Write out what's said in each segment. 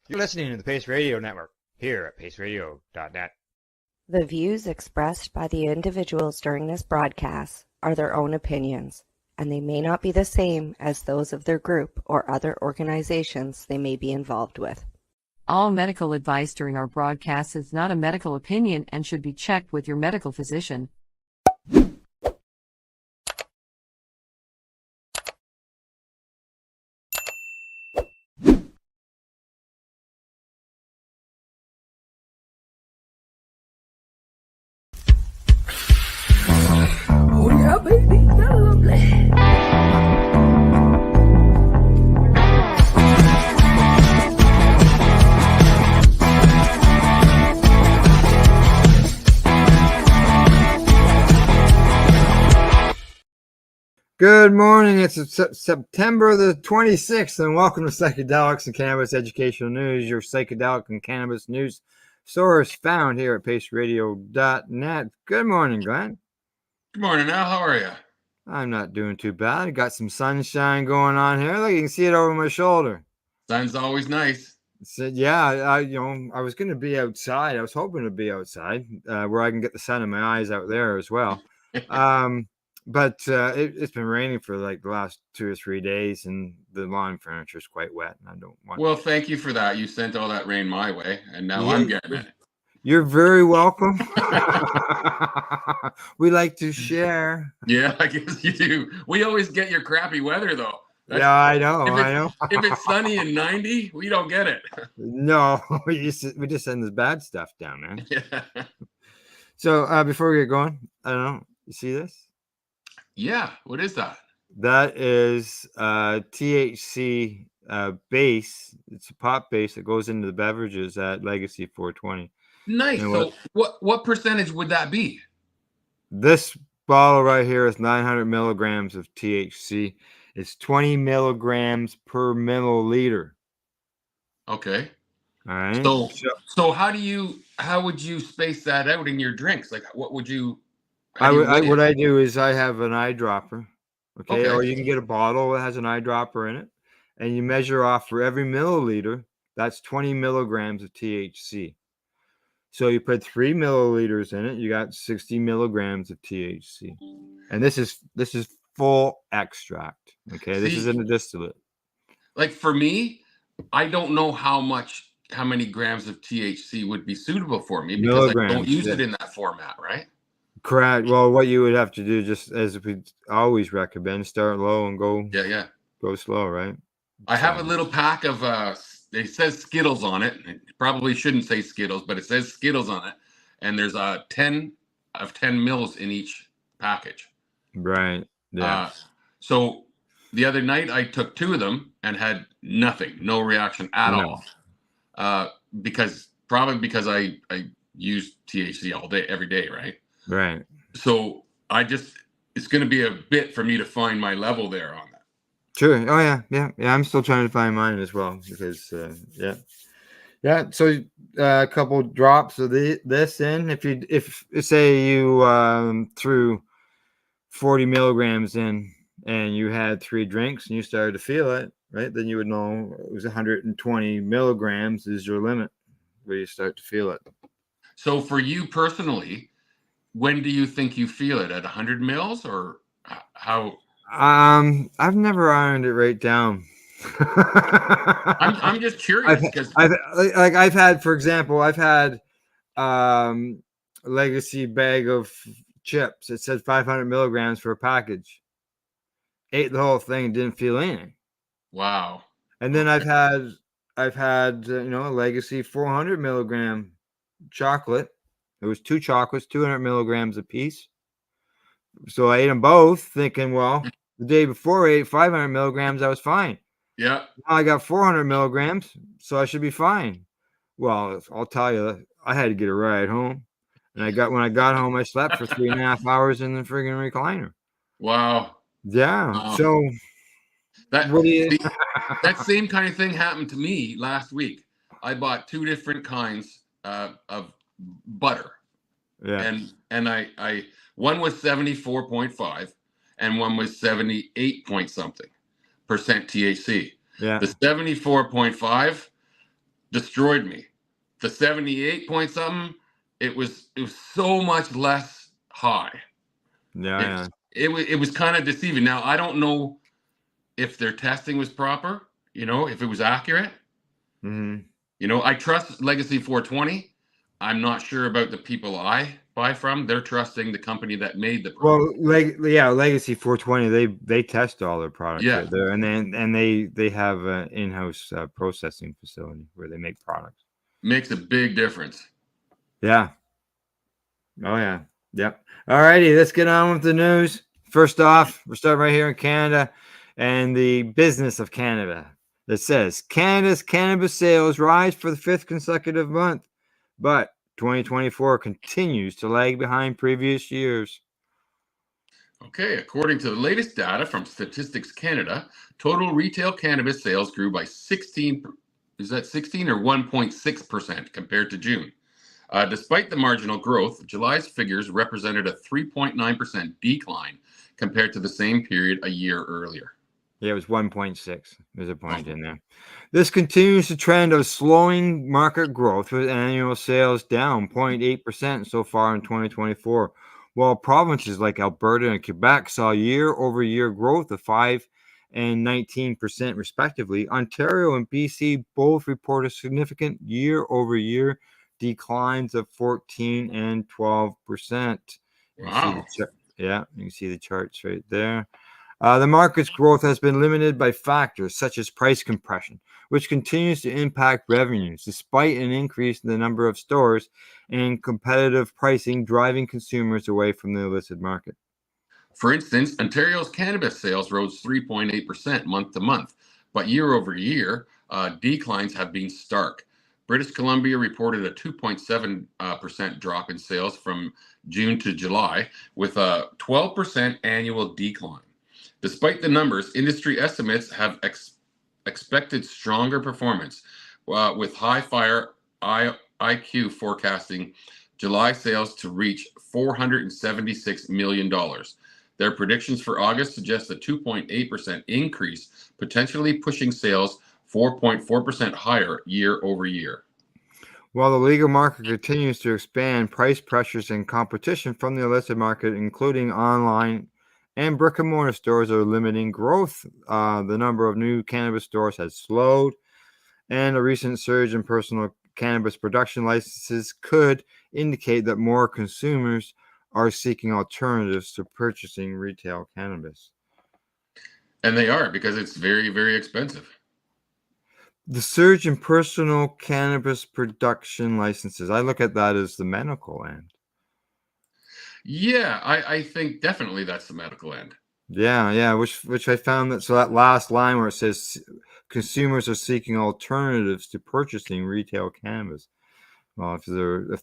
You're listening to the Pace Radio Network here at paceradio.net. The views expressed by the individuals during this broadcast are their own opinions, and they may not be the same as those of their group or other organizations they may be involved with. All medical advice during our broadcast is not a medical opinion and should be checked with your medical physician. Oh yeah, baby, that's lovely. Good morning. It's September the 26th, and welcome to Psychedelics and Cannabis Educational News, your psychedelic and cannabis news source found here at paceradio.net. Good morning, Glenn. Good morning, Al. How are you? I'm not doing too bad. Got some sunshine going on here. Look, you can see it over my shoulder. Sun's always nice. So, yeah, I was going to be outside. I was hoping to be outside where I can get the sun in my eyes out there as well. But it's been raining for like the last 2 or 3 days, and the lawn furniture is quite wet. And I don't want. Well, thank you for that. You sent all that rain my way, and now I'm getting it. You're very welcome. We like to share. Yeah, I guess you do. We always get your crappy weather, though. Yeah, I know. If it's sunny and 90, we don't get it. No, we just send the bad stuff down, man. Yeah. So before we get going, I don't know. You see this? Yeah. What is that? That is THC base. It's a pot base that goes into the beverages at Legacy 420. Nice. So what percentage would that be? This bottle right here is 900 milligrams of THC. It's 20 milligrams per milliliter. Okay. All right. So how would you space that out in your drinks? Like, what would you? What I do is I have an eyedropper. Okay. Or you can get a bottle that has an eyedropper in it, and you measure off for every milliliter. That's 20 milligrams of THC. So you put 3 milliliters in it, you got 60 milligrams of THC. And this is full extract. Okay, this isn't a distillate. Like for me, I don't know how many grams of THC would be suitable for me because I don't use it in that format, right? Correct. Well, what you would have to do, just as we always recommend, start low and go slow, right? I have a little pack of it says Skittles on it. It probably shouldn't say Skittles, but it says Skittles on it. And there's 10 mils in each package. Right. Yeah. So the other night I took 2 of them and had nothing, no reaction at all. Because I use THC all day, every day, right? Right. So it's going to be a bit for me to find my level there on that. Sure. Oh yeah. I'm still trying to find mine as well because yeah. So a couple drops of this in. If say you threw 40 milligrams in and you had 3 drinks and you started to feel it, right? Then you would know it was 120 milligrams is your limit where you start to feel it. So for you personally, when do you think you feel it? At 100 mils or how? I've never ironed it right down. I'm just curious because I've had, for example, a Legacy bag of chips. It said 500 milligrams for a package. Ate the whole thing and didn't feel anything. Wow. And then I've had a Legacy 400 milligram chocolate. It was 2 chocolates, 200 milligrams a piece. So I ate them both thinking, well, the day before I ate 500 milligrams, I was fine. Yeah. Now I got 400 milligrams, so I should be fine. Well, I'll tell you, I had to get a ride home. And when I got home, I slept for 3.5 hours in the friggin' recliner. Wow. Yeah. Wow. So that same kind of thing happened to me last week. I bought 2 different kinds of butter. Yeah. And I one was 74.5 and one was 78 point something % THC. Yeah. The 74.5, destroyed me. The 78 point something, it was so much less high. Yeah. It was kind of deceiving. Now I don't know if their testing was proper, if it was accurate. Mm-hmm. I trust Legacy 420. I'm not sure about the people I buy from. They're trusting the company that made the product. Well, Legacy 420, they test all their products Yeah. right there, and they have an in-house processing facility where they make products. Makes a big difference. Yeah. Oh yeah. Yep. All righty, let's get on with the news. First off, we're starting right here in Canada and the business of Canada. It says Canada's cannabis sales rise for the 5th consecutive month, but 2024 continues to lag behind previous years. Okay, according to the latest data from Statistics Canada, total retail cannabis sales grew by 16, is that 16 or 1.6% compared to June. Despite the marginal growth, July's figures represented a 3.9% decline compared to the same period a year earlier. Yeah, it was 1.6. There's a point in there. This continues the trend of slowing market growth, with annual sales down 0.8% so far in 2024, while provinces like Alberta and Quebec saw year-over-year growth of 5% and 19% respectively. Ontario and BC both reported significant year-over-year declines of 14% and 12%. Wow. You can see the charts right there. The market's growth has been limited by factors such as price compression, which continues to impact revenues despite an increase in the number of stores and competitive pricing driving consumers away from the illicit market. For instance, Ontario's cannabis sales rose 3.8% month to month, but year over year, declines have been stark. British Columbia reported a 2.7% drop in sales from June to July, with a 12% annual decline. Despite the numbers, industry estimates have expected stronger performance, with High Fire IQ forecasting July sales to reach $476 million. Their predictions for August suggest a 2.8% increase, potentially pushing sales 4.4% higher year over year. While the legal market continues to expand, price pressures and competition from the illicit market, including online and brick-and-mortar stores, are limiting growth. The number of new cannabis stores has slowed, and a recent surge in personal cannabis production licenses could indicate that more consumers are seeking alternatives to purchasing retail cannabis. And they are, because it's very, very expensive. The surge in personal cannabis production licenses, I look at that as the medical end. Yeah, I think definitely that's the medical end. Yeah, which I found that last line where it says consumers are seeking alternatives to purchasing retail cannabis. Well, if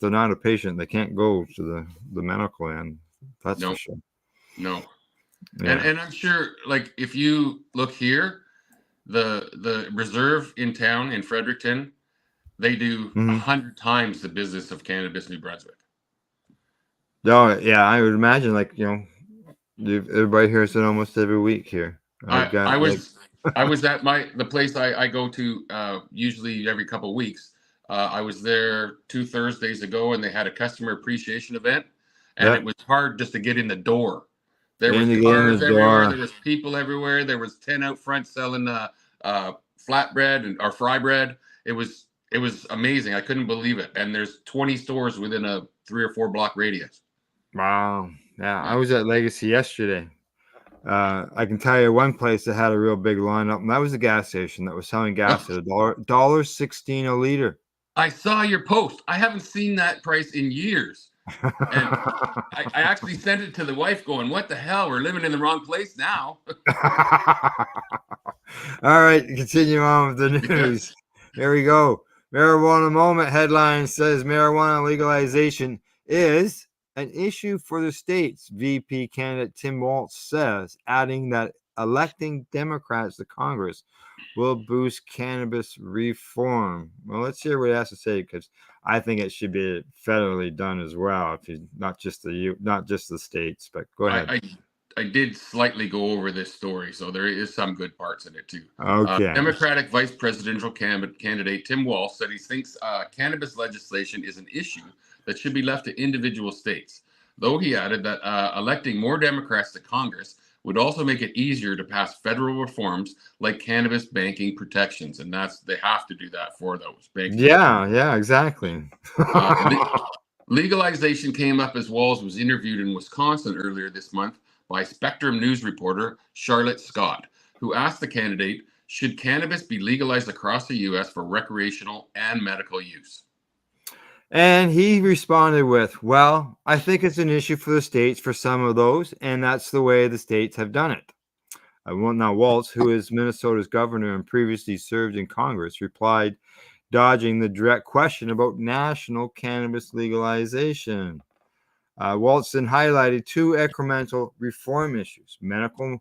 they're not a patient, they can't go to the medical end. That's for sure. No. Yeah. And I'm sure, like, if you look here, the reserve in town in Fredericton, they do 100 times the business of Cannabis New Brunswick. Oh yeah, I would imagine, like, everybody hears it almost every week here. I was at the place I go to usually every couple of weeks. I was there 2 Thursdays ago, and they had a customer appreciation event, and it was hard just to get in the door. There was cars everywhere. There was people everywhere. There was 10 out front selling flatbread or fry bread. It was amazing. I couldn't believe it. And there's 20 stores within a 3 or 4 block radius. Wow. Yeah, I was at Legacy yesterday. I can tell you one place that had a real big lineup, and that was a gas station that was selling gas at $1.16 a liter. I saw your post. I haven't seen that price in years. And I actually sent it to the wife going, what the hell? We're living in the wrong place now. All right, continue on with the news. Here we go. Marijuana Moment headline says marijuana legalization is an issue for the states, VP candidate Tim Walz says, adding that electing Democrats to Congress will boost cannabis reform. Well, let's hear what he has to say, because I think it should be federally done as well, if you not just the states. But go ahead. did slightly go over this story, so there is some good parts in it too. Okay. Democratic vice presidential candidate Tim Walz said he thinks cannabis legislation is an issue that should be left to individual states, though he added that electing more Democrats to Congress would also make it easier to pass federal reforms like cannabis banking protections, and they have to do that for those banking. Yeah, exactly. Legalization came up as Walz was interviewed in Wisconsin earlier this month by Spectrum News reporter Charlotte Scott, who asked the candidate, should cannabis be legalized across the U.S. for recreational and medical use? And he responded with, well, I think it's an issue for the states for some of those, and that's the way the states have done it. Now, Walz, who is Minnesota's governor and previously served in Congress, replied, dodging the direct question about national cannabis legalization. Walz then highlighted two incremental reform issues: medical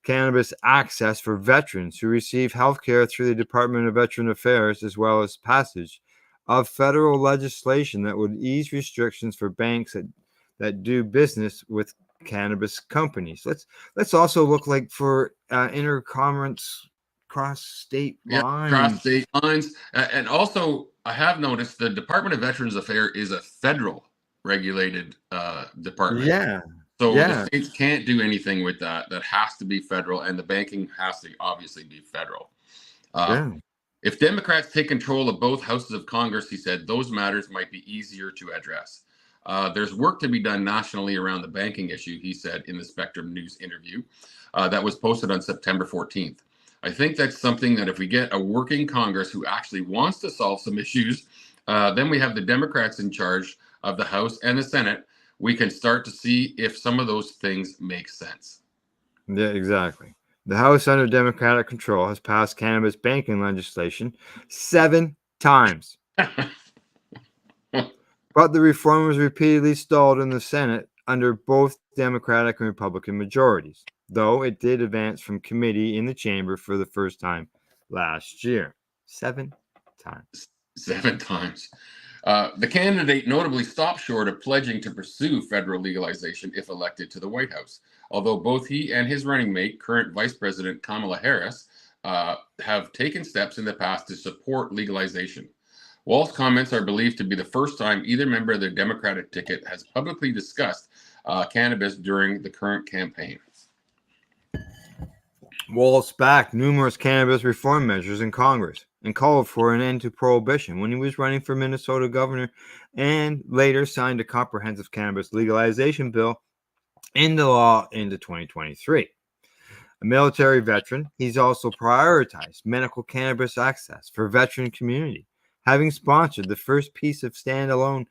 cannabis access for veterans who receive health care through the Department of Veteran Affairs, as well as passage of federal legislation that would ease restrictions for banks that do business with cannabis companies. Let's also look like for intercommerce cross-state lines. Cross-state lines. And also, I have noticed the Department of Veterans Affairs is a federal regulated department. Yeah. So the states can't do anything with that. That has to be federal, and the banking has to obviously be federal. If Democrats take control of both houses of Congress, he said, those matters might be easier to address. There's work to be done nationally around the banking issue, he said in the Spectrum News interview that was posted on September 14th. I think that's something that if we get a working Congress who actually wants to solve some issues, then we have the Democrats in charge of the House and the Senate. We can start to see if some of those things make sense. Yeah, exactly. The House under Democratic control has passed cannabis banking legislation 7 times. But the reform was repeatedly stalled in the Senate under both Democratic and Republican majorities, though it did advance from committee in the chamber for the first time last year. 7 times. 7 times. The candidate notably stopped short of pledging to pursue federal legalization if elected to the White House, although both he and his running mate, current Vice President Kamala Harris, have taken steps in the past to support legalization. Walz's comments are believed to be the first time either member of the Democratic ticket has publicly discussed cannabis during the current campaign. Walz backed numerous cannabis reform measures in Congress and called for an end to prohibition when he was running for Minnesota governor, and later signed a comprehensive cannabis legalization bill into law into 2023. A military veteran, he's also prioritized medical cannabis access for veteran community, having sponsored the first piece of standalone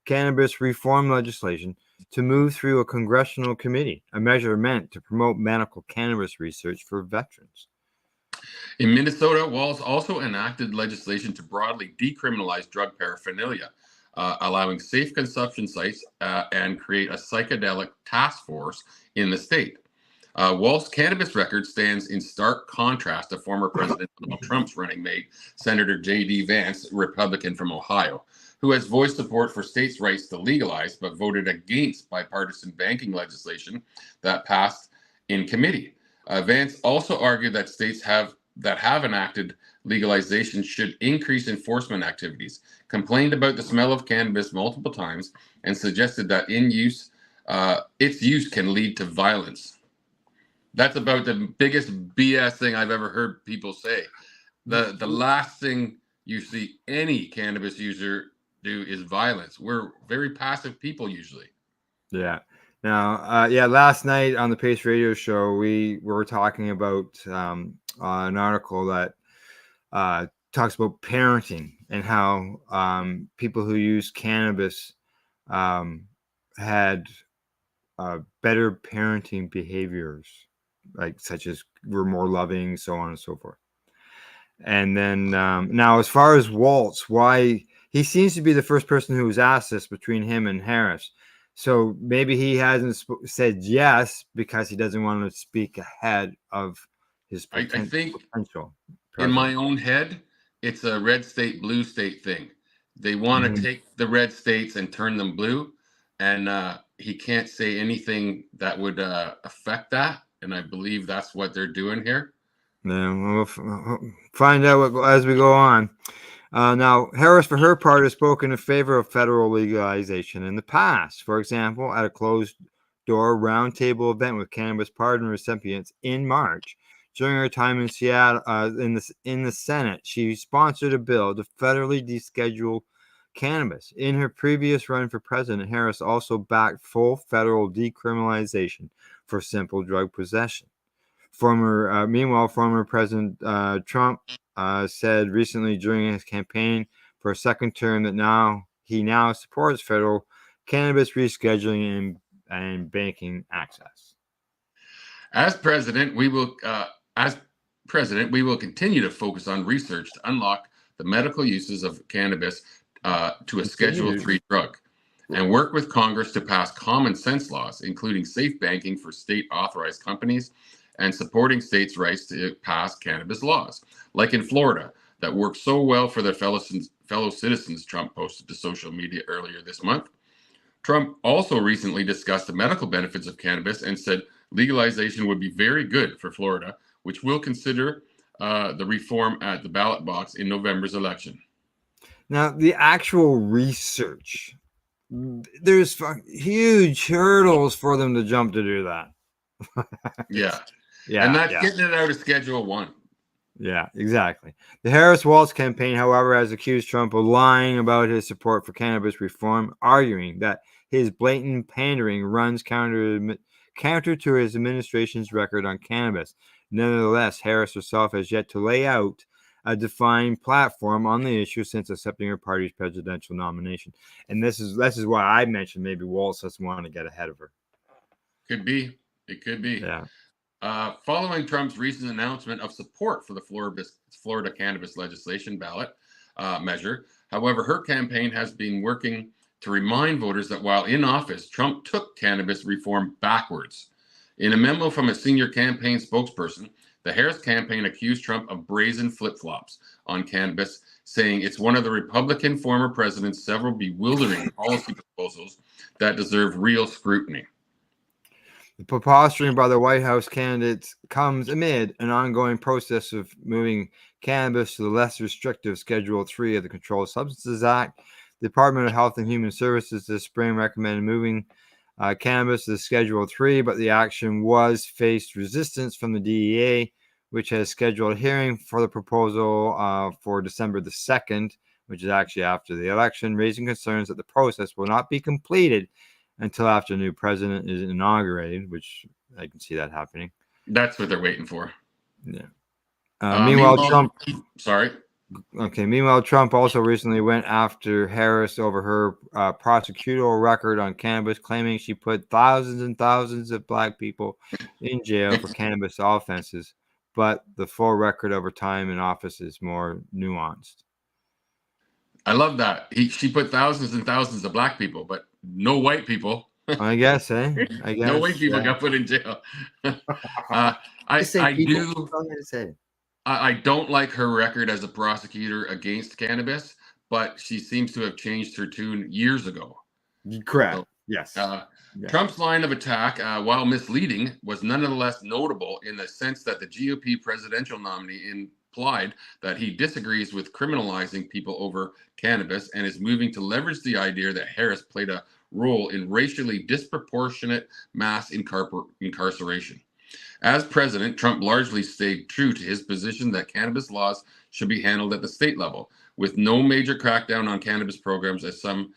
cannabis reform legislation to move through a congressional committee, a measure meant to promote medical cannabis research for veterans. In Minnesota, Walz also enacted legislation to broadly decriminalize drug paraphernalia, allowing safe consumption sites and create a psychedelic task force in the state. Walz's cannabis record stands in stark contrast to former President Donald Trump's running mate, Senator J.D. Vance, Republican from Ohio, who has voiced support for states' rights to legalize, but voted against bipartisan banking legislation that passed in committee. Vance also argued that states that have enacted legalization should increase enforcement activities, complained about the smell of cannabis multiple times, and suggested that its use can lead to violence. That's about the biggest BS thing I've ever heard people say. The last thing you see any cannabis user do is violence. We're very passive people usually. Yeah. Now, last night on the Pace Radio Show, we were talking about an article that talks about parenting and how people who use cannabis had better parenting behaviors, such as were more loving, so on and so forth. And then now, as far as Walz, why he seems to be the first person who was asked this between him and Harris. So maybe he hasn't said yes because he doesn't want to speak ahead of his potential. I think in my own head, it's a red state, blue state thing. They want to take the red states and turn them blue. And he can't say anything that would affect that, and I believe that's what they're doing here. Yeah, we'll find out as we go on. Now, Harris, for her part, has spoken in favor of federal legalization in the past. For example, at a closed-door roundtable event with cannabis pardon recipients in March, during her time in Seattle, in the Senate, she sponsored a bill to federally deschedule cannabis. In her previous run for president, Harris also backed full federal decriminalization for simple drug possession. Meanwhile, former President Trump said recently during his campaign for a second term that he supports federal cannabis rescheduling and banking access. As president, we will continue to focus on research to unlock the medical uses of cannabis to a Schedule III drug, and work with Congress to pass common sense laws, including safe banking for state authorized companies and supporting states' rights to pass cannabis laws, like in Florida, that work so well for their fellow citizens, Trump posted to social media earlier this month. Trump also recently discussed the medical benefits of cannabis and said legalization would be very good for Florida, which will consider the reform at the ballot box in November's election. Now, the actual research, there's huge hurdles for them to jump to do that. Yeah. And that's getting it out of Schedule I. Yeah, exactly. The Harris-Walz campaign, however, has accused Trump of lying about his support for cannabis reform, arguing that his blatant pandering runs counter to his administration's record on cannabis. Nevertheless, Harris herself has yet to lay out a defined platform on the issue since accepting her party's presidential nomination. And this is why I mentioned maybe Walz doesn't want to get ahead of her. Could be. It could be. Yeah. Following Trump's recent announcement of support for the Florida cannabis legislation ballot measure, however, her campaign has been working to remind voters that while in office, Trump took cannabis reform backwards. In a memo from a senior campaign spokesperson, the Harris campaign accused Trump of brazen flip-flops on cannabis, saying it's one of the Republican former president's several bewildering policy proposals that deserve real scrutiny. The posturing by the White House candidates comes amid an ongoing process of moving cannabis to the less restrictive Schedule III of the Controlled Substances Act. The Department of Health and Human Services this spring recommended moving cannabis to the Schedule III, but the action faced resistance from the DEA, which has scheduled a hearing for the proposal for December the 2nd, which is actually after the election, raising concerns that the process will not be completed until after a new president is inaugurated, which I can see that happening. That's what they're waiting for. Yeah. Meanwhile, Trump. Sorry. Okay. Meanwhile, Trump also recently went after Harris over her prosecutorial record on cannabis, claiming she put thousands and thousands of Black people in jail for cannabis offenses. But the full record over time in office is more nuanced. I love that. She put thousands and thousands of Black people, but no white people. I guess, eh? I guess. No white people got put in jail. I don't like her record as a prosecutor against cannabis, but she seems to have changed her tune years ago. Correct. So, yes. Trump's line of attack, while misleading, was nonetheless notable in the sense that the GOP presidential nominee implied that he disagrees with criminalizing people over cannabis and is moving to leverage the idea that Harris played a role in racially disproportionate mass incarceration. As president, Trump largely stayed true to his position that cannabis laws should be handled at the state level, with no major crackdown on cannabis programs as some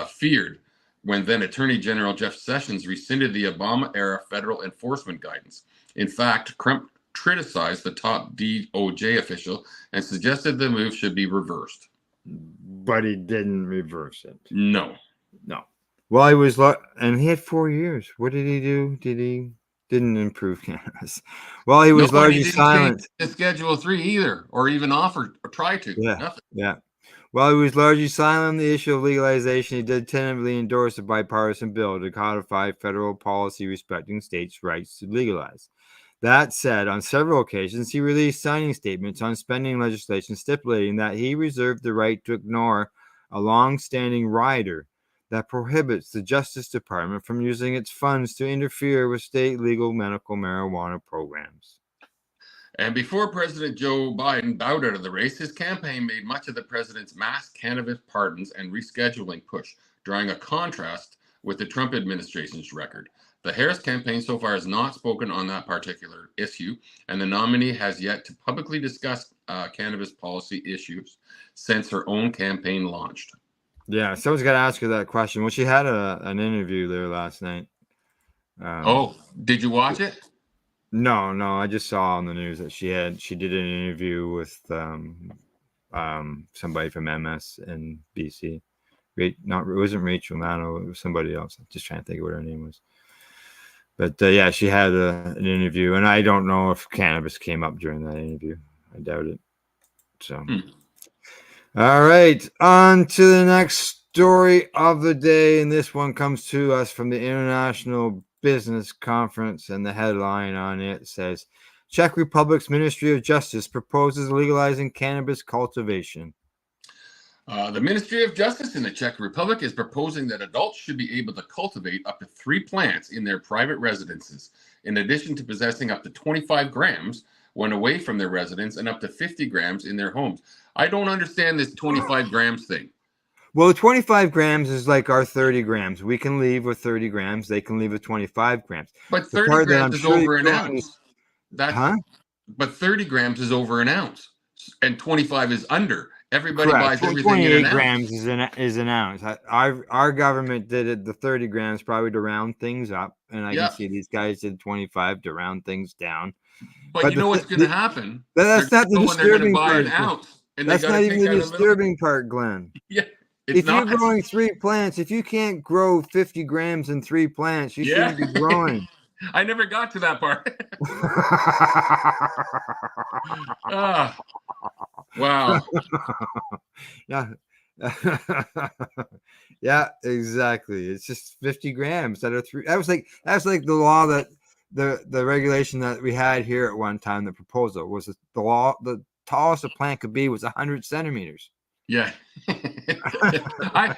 feared when then Attorney General Jeff Sessions rescinded the Obama-era federal enforcement guidance. In fact, Trump criticized the top DOJ official and suggested the move should be reversed. But he didn't reverse it. No. Well, and he had 4 years. What did he do? Didn't improve cannabis. Well, he was largely silent. The Schedule III either, or even offered or tried to. Yeah. Nothing. Yeah. While he was largely silent on the issue of legalization, he did tentatively endorse a bipartisan bill to codify federal policy respecting states' rights to legalize. That said, on several occasions, he released signing statements on spending legislation stipulating that he reserved the right to ignore a long-standing rider that prohibits the Justice Department from using its funds to interfere with state legal medical marijuana programs. And before President Joe Biden bowed out of the race, his campaign made much of the president's mass cannabis pardons and rescheduling push, drawing a contrast with the Trump administration's record. The Harris campaign so far has not spoken on that particular issue, and the nominee has yet to publicly discuss cannabis policy issues since her own campaign launched. Yeah, someone's got to ask her that question. Well, she had an interview there last night. Did you watch it? No, I just saw on the news that she did an interview with somebody from MS in BC. It wasn't Rachel Maddow, it was somebody else. I'm just trying to think of what her name was. But yeah, she had an interview, and I don't know if cannabis came up during that interview. I doubt it. So, All right, on to the next story of the day, and this one comes to us from the International Business Conference, and the headline on it says, Czech Republic's Ministry of Justice proposes legalizing cannabis cultivation. The Ministry of Justice in the Czech Republic is proposing that adults should be able to cultivate up to 3 plants in their private residences, in addition to possessing up to 25 grams when away from their residence and up to 50 grams in their homes. I don't understand this 25 grams thing. Well, 25 grams is like our 30 grams. We can leave with 30 grams. They can leave with 25 grams. But 30 grams is over an ounce. But 30 grams is over an ounce, and 25 is under. Everybody buys everything in an ounce. 28 grams is an ounce. Our government did it, the 30 grams, probably to round things up. And I can see these guys did 25 to round things down. But you know what's going to happen? That's not the disturbing part. That's not even the disturbing part, Glenn. Yeah. If you're growing 3 plants, if you can't grow 50 grams in 3 plants, you shouldn't be growing. I never got to that part. Wow. Yeah, exactly. It's just 50 grams that are 3. That's like the law that the regulation that we had here at one time. The proposal was the law. The tallest a plant could be was 100 centimeters. Yeah. I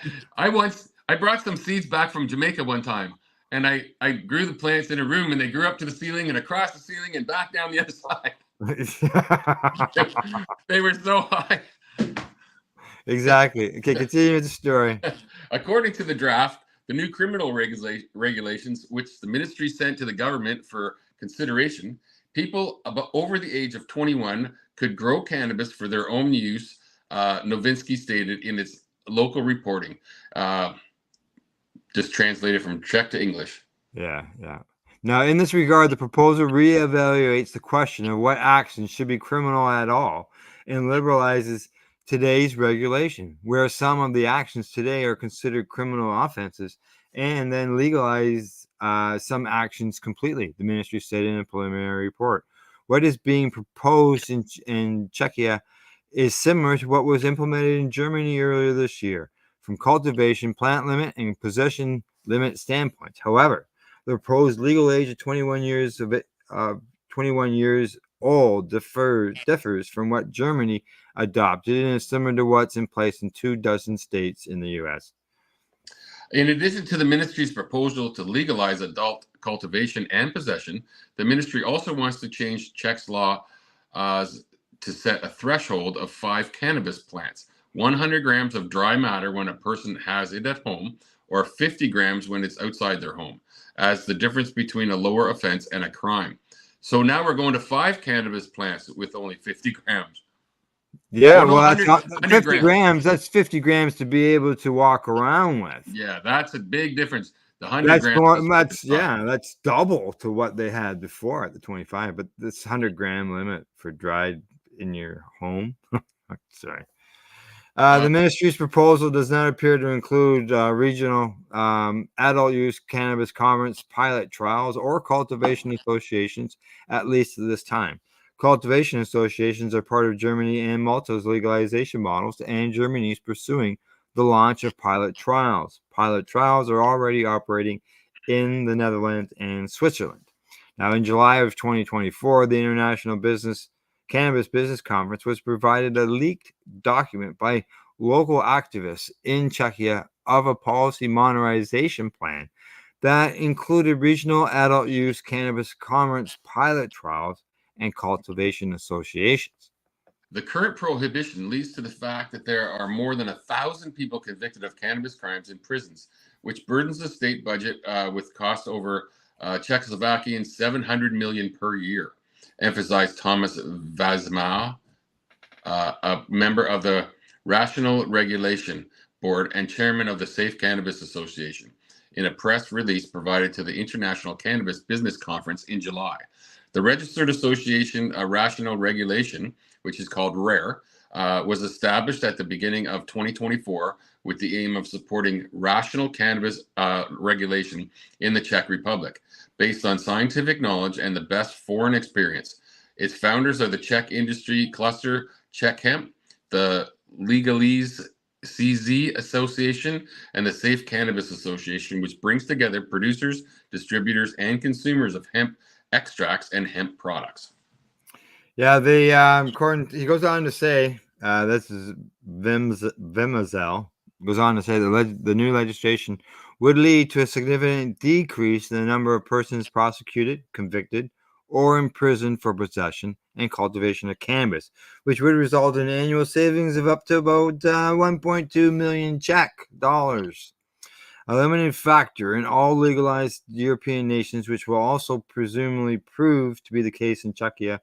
brought some seeds back from Jamaica one time, and I grew the plants in a room, and they grew up to the ceiling and across the ceiling and back down the other side. They were so high. Exactly. Okay, continue the story. According to the draft, the new criminal regulations, which the ministry sent to the government for consideration, people over the age of 21 could grow cannabis for their own use, Novinsky stated in its local reporting. Just translated from Czech to English. Yeah. Now, in this regard, the proposal reevaluates the question of what actions should be criminal at all and liberalizes today's regulation, where some of the actions today are considered criminal offenses, and then legalize some actions completely, the ministry said in a preliminary report. What is being proposed in Czechia is similar to what was implemented in Germany earlier this year, from cultivation, plant limit, and possession limit standpoints. However, the proposed legal age of 21 years old differs from what Germany adopted and is similar to what's in place in 24 states in the U.S. In addition to the ministry's proposal to legalize adult cultivation and possession, the ministry also wants to change Czech's law to set a threshold of 5 cannabis plants, 100 grams of dry matter when a person has it at home, or 50 grams when it's outside their home, as the difference between a lower offense and a crime. So now we're going to 5 cannabis plants with only 50 grams. Yeah, well, that's not 50 grams. That's 50 grams to be able to walk around with. Yeah, that's a big difference. The 100 grams. That's double to what they had before at the 25. But this 100-gram limit for dried in your home. Sorry. The ministry's proposal does not appear to include regional adult use cannabis conference pilot trials or cultivation associations, at least at this time. Cultivation associations are part of Germany and Malta's legalization models, and Germany is pursuing the launch of pilot trials. Pilot trials are already operating in the Netherlands and Switzerland. Now, in July of 2024, the International Cannabis Business Conference was provided a leaked document by local activists in Czechia of a policy modernization plan that included regional adult use cannabis commerce pilot trials and cultivation associations. The current prohibition leads to the fact that there are more than 1,000 people convicted of cannabis crimes in prisons, which burdens the state budget with costs over Czechoslovakian 700 million per year, emphasized Thomas Vazma, a member of the Rational Regulation Board and chairman of the Safe Cannabis Association, in a press release provided to the International Cannabis Business Conference in July. The Registered Association Rational Regulation, which is called RARE, was established at the beginning of 2024 with the aim of supporting rational cannabis regulation in the Czech Republic, based on scientific knowledge and the best foreign experience. Its founders are the Czech Industry Cluster, Czech Hemp, the Legalizing Association, and the Safe Cannabis Association, which brings together producers, distributors, and consumers of hemp extracts and hemp products. Yeah, he goes on to say, this is Vimazel, goes on to say that the new legislation would lead to a significant decrease in the number of persons prosecuted, convicted, or imprisoned for possession and cultivation of cannabis, which would result in annual savings of up to about 1.2 million Czech dollars. A limiting factor in all legalized European nations, which will also presumably prove to be the case in Czechia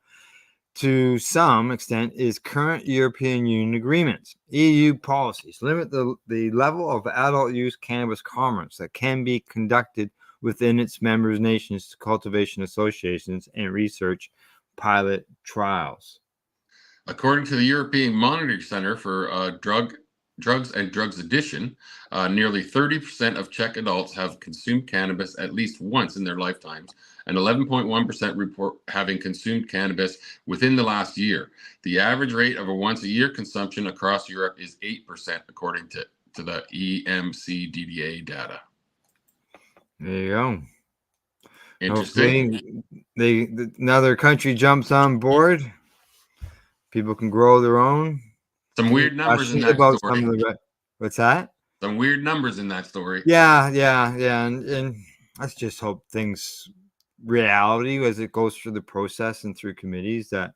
to some extent, is current European Union agreements. EU policies limit the level of adult use cannabis commerce that can be conducted within its member nations to cultivation associations and research pilot trials. According to the European Monitoring Center for Drugs and Drugs Addiction, nearly 30% of Czech adults have consumed cannabis at least once in their lifetimes, and 11.1% report having consumed cannabis within the last year. The average rate of a once-a-year consumption across Europe is 8%, according to the EMCDDA data. There you go. Interesting. Hopefully, another country jumps on board. People can grow their own. Some weird numbers in that story. What's that? Some weird numbers in that story. Yeah. And let's just hope reality as it goes through the process and through committees, that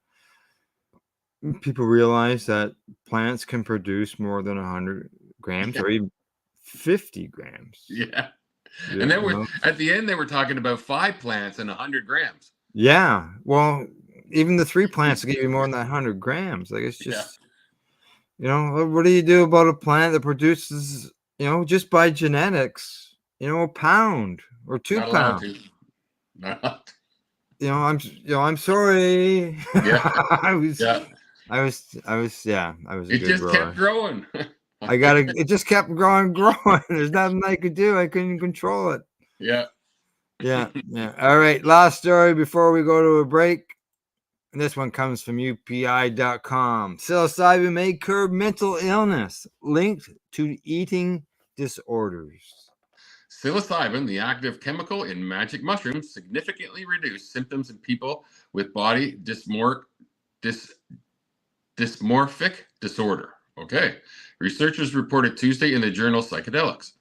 people realize that plants can produce more than 100 grams or even 50 grams. Yeah. And then at the end, they were talking about 5 plants and 100 grams. Yeah. Well, even the 3 plants will give you more than 100 grams. Like, it's just, what do you do about a plant that produces, just by genetics, a pound or 2 pounds? Not. I'm sorry. Yeah. I was a It just grower. kept growing. It just kept growing. There's nothing I could do. I couldn't control it. Yeah. All right. Last story before we go to a break. And this one comes from UPI.com. Psilocybin may curb mental illness linked to eating disorders. Psilocybin, the active chemical in magic mushrooms, significantly reduced symptoms in people with body dysmorphic disorder. Okay. Researchers reported Tuesday in the journal Psychedelics.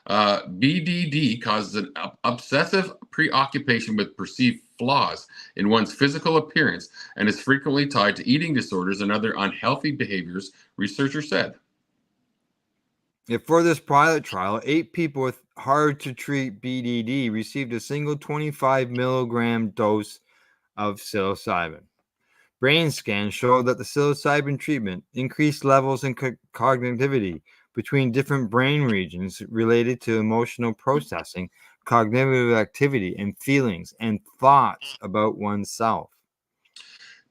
BDD causes an obsessive preoccupation with perceived flaws in one's physical appearance and is frequently tied to eating disorders and other unhealthy behaviors, researchers said. For this pilot trial, 8 people with hard-to-treat BDD received a single 25 milligram dose of psilocybin. Brain scans showed that the psilocybin treatment increased levels in cognitivity between different brain regions related to emotional processing, cognitive activity, and feelings and thoughts about oneself.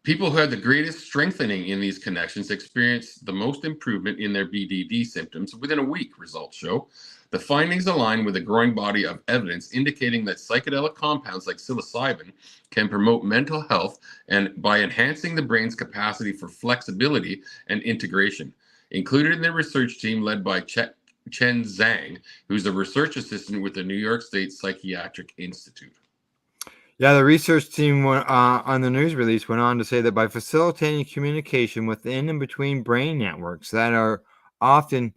People who had the greatest strengthening in these connections experienced the most improvement in their BDD symptoms within a week, results show. The findings align with a growing body of evidence indicating that psychedelic compounds like psilocybin can promote mental health and by enhancing the brain's capacity for flexibility and integration. Included in the research team led by Chen Zhang, who's a research assistant with the New York State Psychiatric Institute. Yeah, the research team on the news release went on to say that by facilitating communication within and between brain networks that are often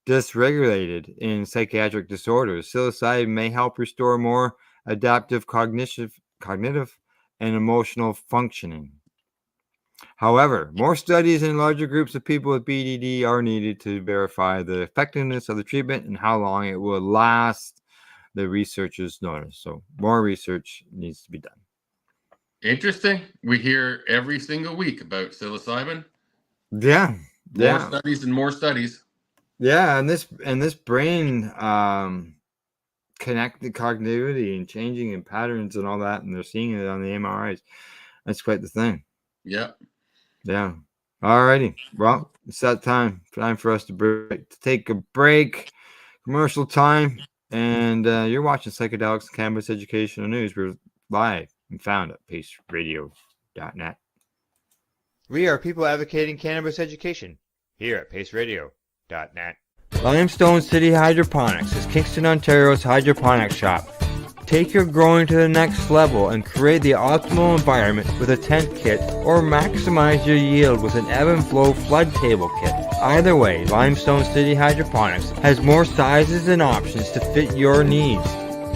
dysregulated in psychiatric disorders. Psilocybin may help restore more adaptive cognitive and emotional functioning. However, more studies in larger groups of people with BDD are needed to verify the effectiveness of the treatment and how long it will last, the researchers notice. So more research needs to be done. Interesting. We hear every single week about psilocybin. Yeah. More studies and more studies. Yeah, and this brain connected cognitivity and changing in patterns and all that, and they're seeing it on the MRIs. That's quite the thing. Yeah. Yeah. Alrighty. Well, it's that time for us to take a break. Commercial time. And you're watching Psychedelics Cannabis Educational News. We're live and found at paceradio.net. We are people advocating cannabis education here at paceradio.net. Limestone City Hydroponics is Kingston, Ontario's hydroponics shop. Take your growing to the next level and create the optimal environment with a tent kit, or maximize your yield with an ebb and flow flood table kit. Either way, Limestone City Hydroponics has more sizes and options to fit your needs.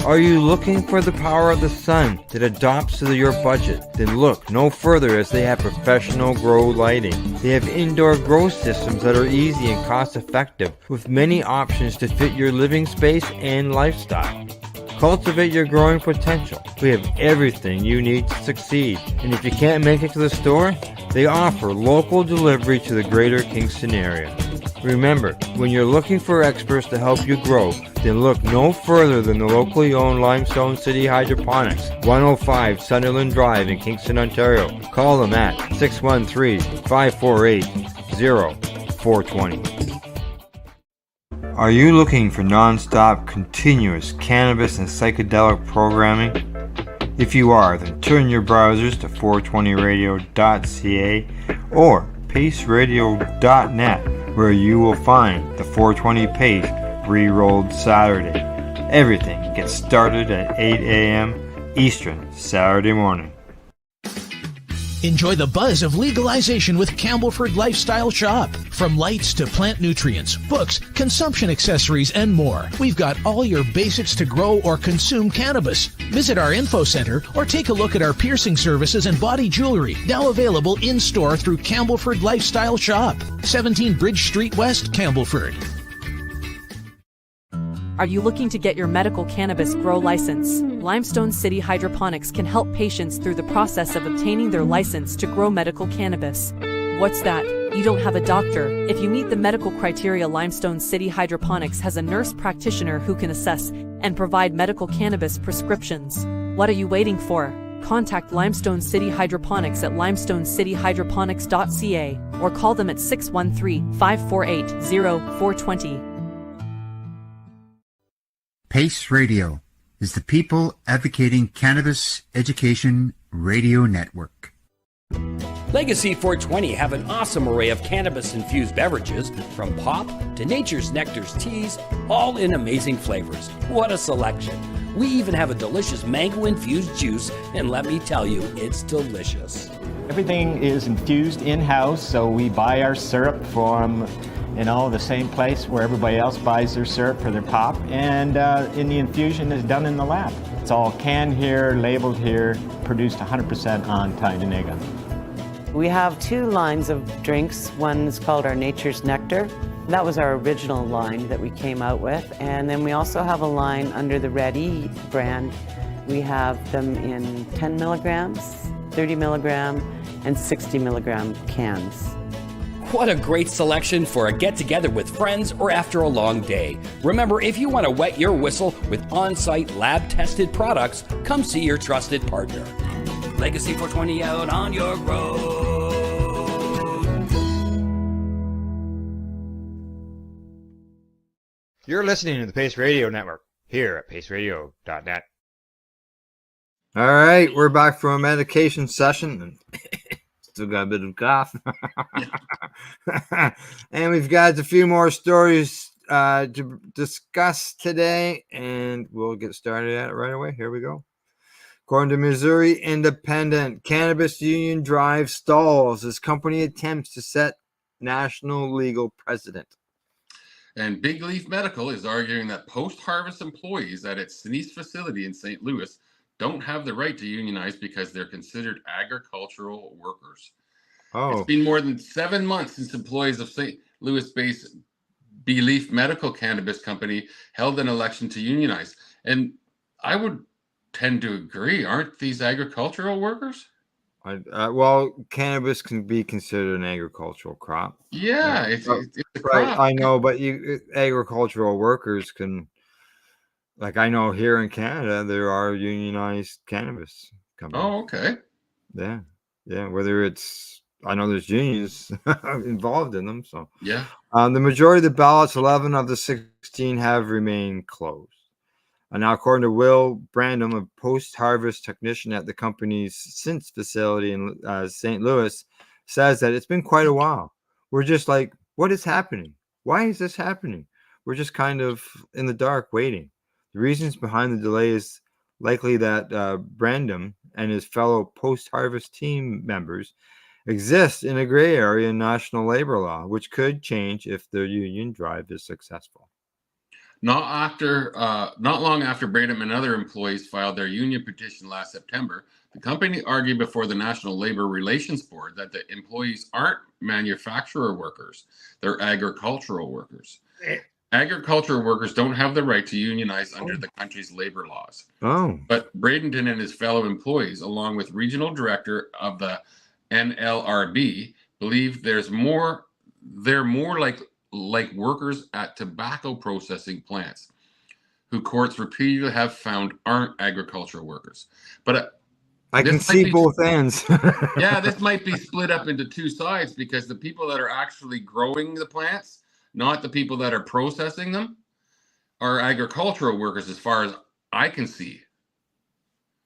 Are you looking for the power of the sun that adapts to your budget? Then look no further, as they have professional grow lighting. They have indoor grow systems that are easy and cost effective, with many options to fit your living space and lifestyle. Cultivate your growing potential. We have everything you need to succeed. And if you can't make it to the store, they offer local delivery to the greater Kingston area. Remember, when you're looking for experts to help you grow, then look no further than the locally owned Limestone City Hydroponics, 105 Sunderland Drive in Kingston, Ontario. Call them at 613-548-0420. Are you looking for non-stop, continuous cannabis and psychedelic programming? If you are, then turn your browsers to 420radio.ca or paceradio.net, where you will find the 420 Pace re-rolled Saturday. Everything gets started at 8 a.m. Eastern Saturday morning. Enjoy the buzz of legalization with Campbellford Lifestyle Shop. From lights to plant nutrients, books, consumption accessories, and more, we've got all your basics to grow or consume cannabis. Visit our info center or take a look at our piercing services and body jewelry, now available in-store through Campbellford Lifestyle Shop, 17 Bridge Street West, Campbellford. Are you looking to get your medical cannabis grow license? Limestone City Hydroponics can help patients through the process of obtaining their license to grow medical cannabis. What's that? You don't have a doctor. If you meet the medical criteria, Limestone City Hydroponics has a nurse practitioner who can assess and provide medical cannabis prescriptions. What are you waiting for? Contact Limestone City Hydroponics at limestonecityhydroponics.ca or call them at 613-548-0420. PACE Radio is the People Advocating Cannabis Education Radio Network. Legacy 420 have an awesome array of cannabis-infused beverages, from pop to Nature's Nectar's teas, all in amazing flavors. What a selection! We even have a delicious mango-infused juice, and let me tell you, it's delicious. Everything is infused in-house, so we buy our syrup from the same place where everybody else buys their syrup for their pop, and the infusion is done in the lab. It's all canned here, labeled here, produced 100% on Tyndonega. We have two lines of drinks. One is called our Nature's Nectar. That was our original line that we came out with, and then we also have a line under the Red-E brand. We have them in 10 milligrams, 30 milligram, and 60 milligram cans. What a great selection for a get-together with friends or after a long day. Remember, if you want to wet your whistle with on-site lab-tested products, come see your trusted partner. Legacy 420 out on your road. You're listening to the Pace Radio Network here at paceradio.net. All right, we're back from a medication session. And still got a bit of cough. And we've got a few more stories to discuss today, and we'll get started at it right away. Here we go. According to Missouri Independent, Cannabis Union Drive stalls as company attempts to set national legal precedent. And Big Leaf Medical is arguing that post-harvest employees at its Sinise facility in St. Louis don't have the right to unionize because they're considered agricultural workers. It's been more than 7 months since employees of St. Louis-based Big Leaf Medical Cannabis Company held an election to unionize. And I would tend to agree. Aren't these agricultural workers? Well, cannabis can be considered an agricultural crop. Yeah, it's a right. crop. I know, but agricultural workers can, like I know here in Canada, there are unionized cannabis companies. Oh, okay. Yeah. Whether it's, I know there's unions involved in them. So yeah. The majority of the ballots, 11 of the 16, have remained closed. And now, according to Will Brandom, a post-harvest technician at the company's Since facility in St. Louis, says that it's been quite a while. We're just like, what is happening? Why is this happening? We're just kind of in the dark waiting. The reasons behind the delay is likely that Brandom and his fellow post-harvest team members exist in a gray area in national labor law, which could change if the union drive is successful. Not long after Brandom and other employees filed their union petition last September, the company argued before the National Labor Relations Board that the employees aren't manufacturer workers, they're agricultural workers. Agricultural workers don't have the right to unionize under the country's labor laws. But Bradenton and his fellow employees, along with regional director of the NLRB, believe they're more like workers at tobacco processing plants, who courts repeatedly have found aren't agricultural workers. But I can see both ends. Yeah, this might be split up into two sides, because the people that are actually growing the plants, not the people that are processing them, are agricultural workers as far as I can see.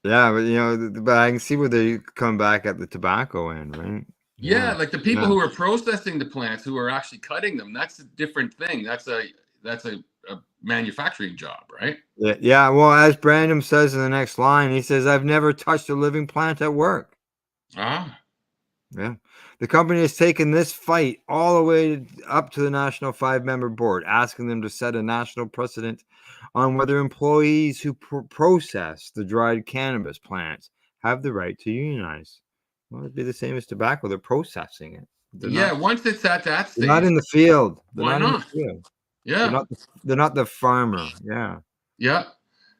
Yeah, but I can see where they come back at the tobacco end, right? Yeah, like the people who are processing the plants, who are actually cutting them, that's a different thing. That's a manufacturing job, right? Yeah. Well, as Brandom says in the next line, he says, "I've never touched a living plant at work." Yeah. The company has taken this fight all the way up to the National 5-member board, asking them to set a national precedent on whether employees who process the dried cannabis plants have the right to unionize. Well, it'd be the same as tobacco. They're processing it. Once it's at that stage. They're not in the field. Why not? Yeah. They're not the farmer. Yeah.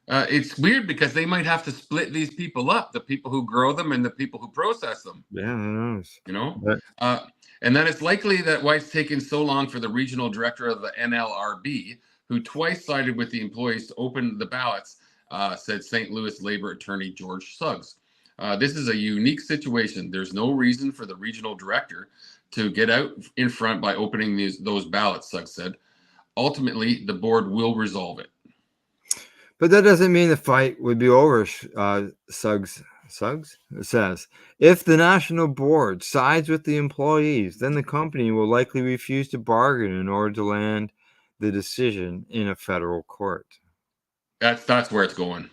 It's weird because they might have to split these people up, the people who grow them and the people who process them. Yeah, who knows? But, and then it's likely that why it's taken so long for the regional director of the NLRB, who twice sided with the employees to open the ballots, said St. Louis labor attorney George Suggs. This is a unique situation. There's no reason for the regional director to get out in front by opening those ballots, Suggs said. Ultimately, the board will resolve it. But that doesn't mean the fight would be over, Suggs says. If the national board sides with the employees, then the company will likely refuse to bargain in order to land the decision in a federal court. That's where it's going.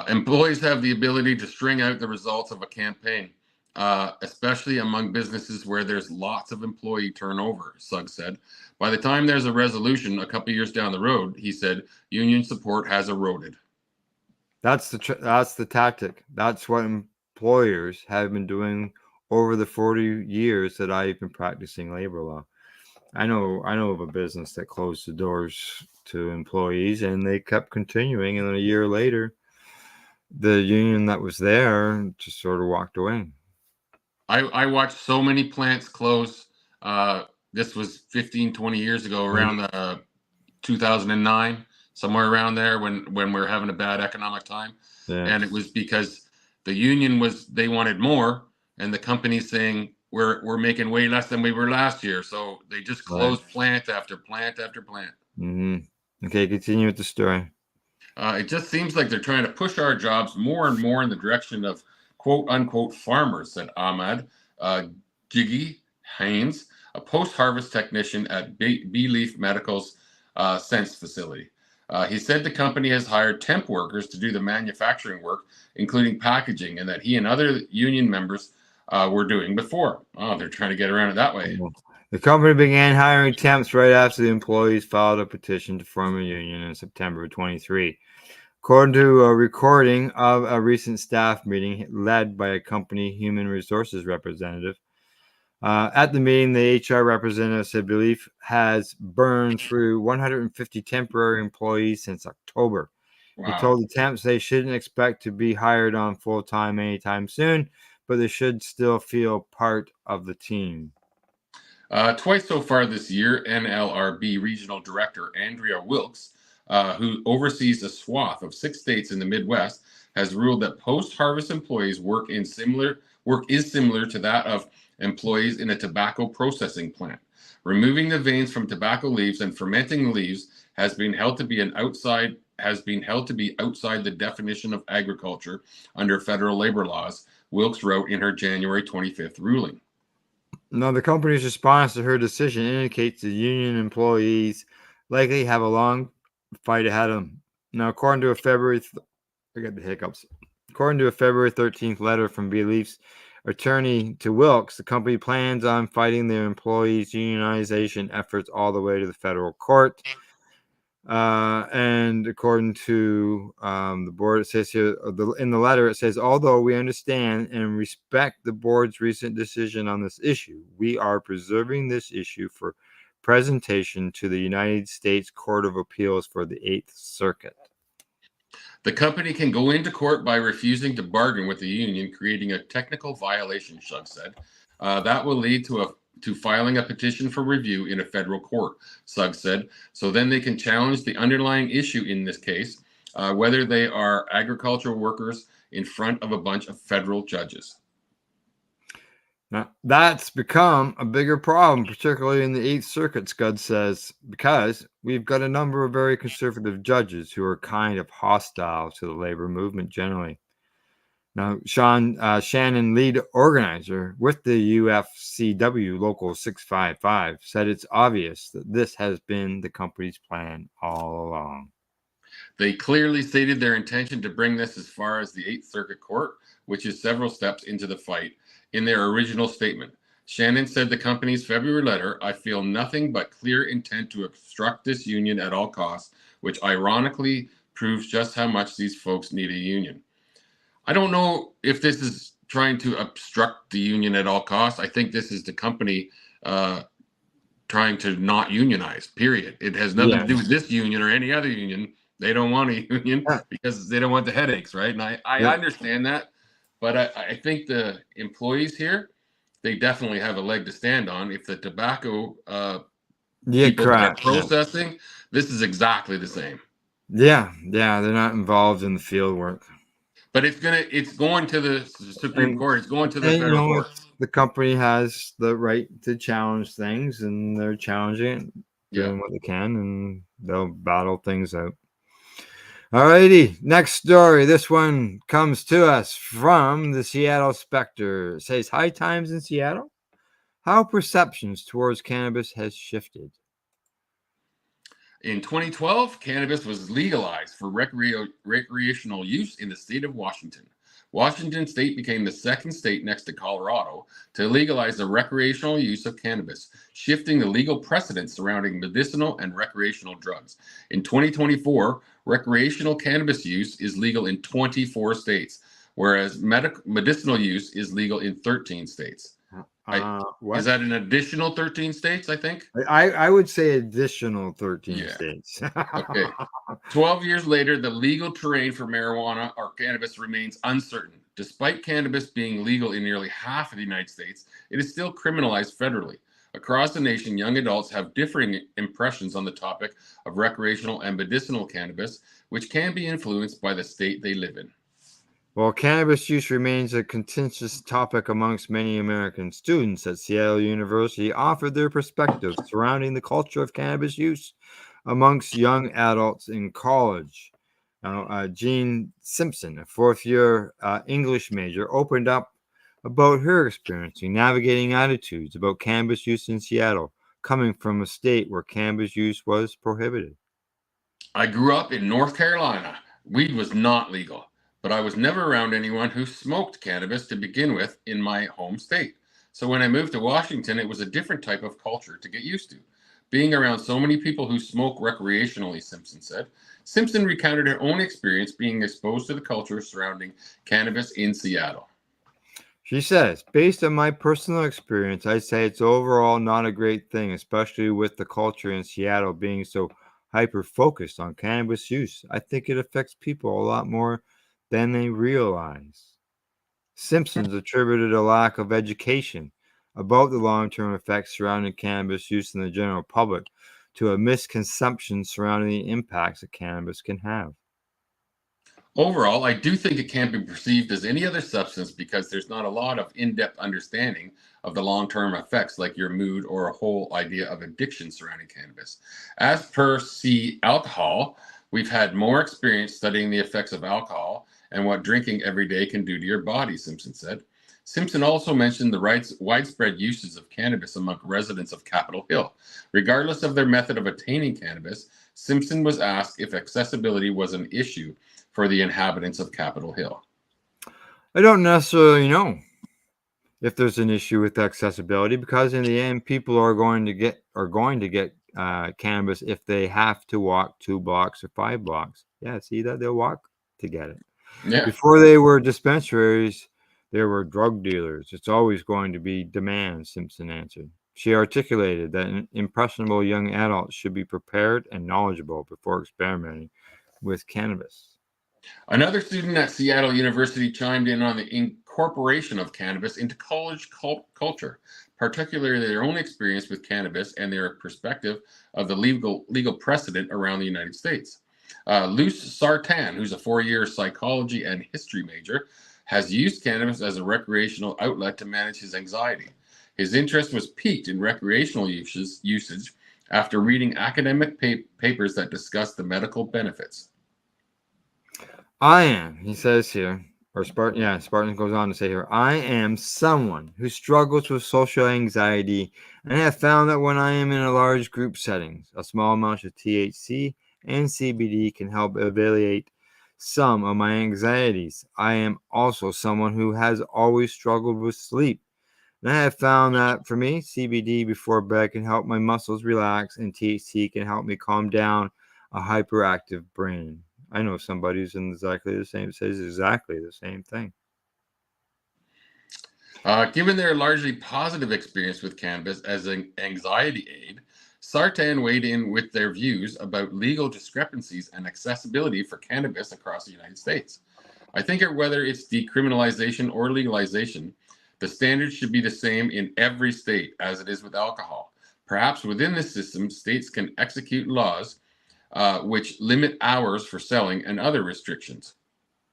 Employees have the ability to string out the results of a campaign, especially among businesses where there's lots of employee turnover, Suggs said. By the time there's a resolution a couple years down the road, he said, union support has eroded. That's the tactic. That's what employers have been doing over the 40 years that I've been practicing labor law. I know of a business that closed the doors to employees, and they kept continuing, and then a year later, the union that was there just sort of walked away. I watched so many plants close. This was 15, 20 years ago, around 2009, somewhere around there, when we were having a bad economic time. And it was because the union they wanted more, and the company's saying we're making way less than we were last year. So they just closed plant after plant after plant. Okay, continue with the story. It just seems like they're trying to push our jobs more and more in the direction of quote unquote farmers, said Ahmad Gigi Haynes, a post-harvest technician at B-Leaf Medical's Sense facility. He said the company has hired temp workers to do the manufacturing work, including packaging, and that he and other union members were doing before. Oh, they're trying to get around it that way. The company began hiring temps right after the employees filed a petition to form a union in September of 23. According to a recording of a recent staff meeting led by a company human resources representative, at the meeting, the HR representative said Belief has burned through 150 temporary employees since October. Wow. He told the temps they shouldn't expect to be hired on full-time anytime soon, but they should still feel part of the team. Twice so far this year, NLRB Regional Director Andrea Wilkes, who oversees a swath of 6 states in the Midwest, has ruled that post-harvest employees' work is similar to that of employees in a tobacco processing plant. Removing the veins from tobacco leaves and fermenting the leaves has been held to be outside the definition of agriculture under federal labor laws, Wilkes wrote in her January 25th ruling. Now, the company's response to her decision indicates the union employees likely have a long fight ahead of them. Now, according to a February 13th letter from Belief's attorney to Wilkes, the company plans on fighting their employees' unionization efforts all the way to the federal court. And according to the board, it says here in the letter, it says, although we understand and respect the board's recent decision on this issue, we are preserving this issue for presentation to the United States Court of Appeals for the 8th Circuit. The company can go into court by refusing to bargain with the union, creating a technical violation, Shug said. That will lead to filing a petition for review in a federal court, Suggs said. So then they can challenge the underlying issue in this case, whether they are agricultural workers, in front of a bunch of federal judges. Now, that's become a bigger problem, particularly in the 8th Circuit, Scud says, because we've got a number of very conservative judges who are kind of hostile to the labor movement generally. Now, Shannon, lead organizer with the UFCW Local 655, said it's obvious that this has been the company's plan all along. They clearly stated their intention to bring this as far as the 8th Circuit Court, which is several steps into the fight, in their original statement. Shannon said the company's February letter, I feel nothing but clear intent to obstruct this union at all costs, which ironically proves just how much these folks need a union. I don't know if this is trying to obstruct the union at all costs. I think this is the company trying to not unionize, period. It has nothing to do with this union or any other union. They don't want a union because they don't want the headaches, right? And I understand that, but I think the employees here, they definitely have a leg to stand on. If the tobacco people are processing, this is exactly the same. Yeah, they're not involved in the field work. But it's going to the Supreme Court. It's going to the federal court. The company has the right to challenge things, and they're challenging it, doing what they can, and they'll battle things out. Alrighty, next story. This one comes to us from the Seattle Spectre. It says, high times in Seattle? How perceptions towards cannabis has shifted. In 2012, cannabis was legalized for recreational use in the state of Washington. Washington state became the second state next to Colorado to legalize the recreational use of cannabis, shifting the legal precedent surrounding medicinal and recreational drugs. In 2024, recreational cannabis use is legal in 24 states, whereas medicinal use is legal in 13 states. Is that an additional 13 states, I think? I would say additional 13 states. Okay. 12 years later, the legal terrain for marijuana or cannabis remains uncertain. Despite cannabis being legal in nearly half of the United States, it is still criminalized federally. Across the nation, young adults have differing impressions on the topic of recreational and medicinal cannabis, which can be influenced by the state they live in. While cannabis use remains a contentious topic amongst many American students at Seattle University, offered their perspectives surrounding the culture of cannabis use amongst young adults in college. Now, Jean Simpson, a fourth-year English major, opened up about her experience in navigating attitudes about cannabis use in Seattle, coming from a state where cannabis use was prohibited. I grew up in North Carolina. Weed was not legal, but I was never around anyone who smoked cannabis to begin with in my home state. So when I moved to Washington, it was a different type of culture to get used to. Being around so many people who smoke recreationally, Simpson said. Simpson recounted her own experience being exposed to the culture surrounding cannabis in Seattle. She says, based on my personal experience, I'd say it's overall not a great thing, especially with the culture in Seattle being so hyper-focused on cannabis use. I think it affects people a lot more than they realize. Simpsons attributed a lack of education about the long-term effects surrounding cannabis use in the general public to a misconception surrounding the impacts that cannabis can have. Overall, I do think it can't be perceived as any other substance because there's not a lot of in-depth understanding of the long-term effects like your mood or a whole idea of addiction surrounding cannabis. As per C alcohol, we've had more experience studying the effects of alcohol and what drinking every day can do to your body, Simpson said. Simpson also mentioned the widespread uses of cannabis among residents of Capitol Hill. Regardless of their method of attaining cannabis, Simpson was asked if accessibility was an issue for the inhabitants of Capitol Hill. I don't necessarily know if there's an issue with accessibility because in the end, people are going to get cannabis if they have to walk 2 blocks or 5 blocks. Yeah, see that they'll walk to get it. Yeah. Before they were dispensaries, there were drug dealers. It's always going to be demand, Simpson answered. She articulated that impressionable young adults should be prepared and knowledgeable before experimenting with cannabis. Another student at Seattle University chimed in on the incorporation of cannabis into college culture, particularly their own experience with cannabis and their perspective of the legal precedent around the United States. Luce Sartan, who's a 4-year psychology and history major, has used cannabis as a recreational outlet to manage his anxiety. His interest was piqued in recreational usage after reading academic papers that discuss the medical benefits. He says here, Spartan goes on to say here, I am someone who struggles with social anxiety and have found that when I am in a large group settings, a small amount of THC and CBD can help alleviate some of my anxieties. I am also someone who has always struggled with sleep. And I have found that for me, CBD before bed can help my muscles relax and THC can help me calm down a hyperactive brain. I know somebody who's in says exactly the same thing. Given their largely positive experience with cannabis as an anxiety aid, Sartan weighed in with their views about legal discrepancies and accessibility for cannabis across the United States. I think whether it's decriminalization or legalization, the standards should be the same in every state as it is with alcohol. Perhaps within this system, states can execute laws which limit hours for selling and other restrictions.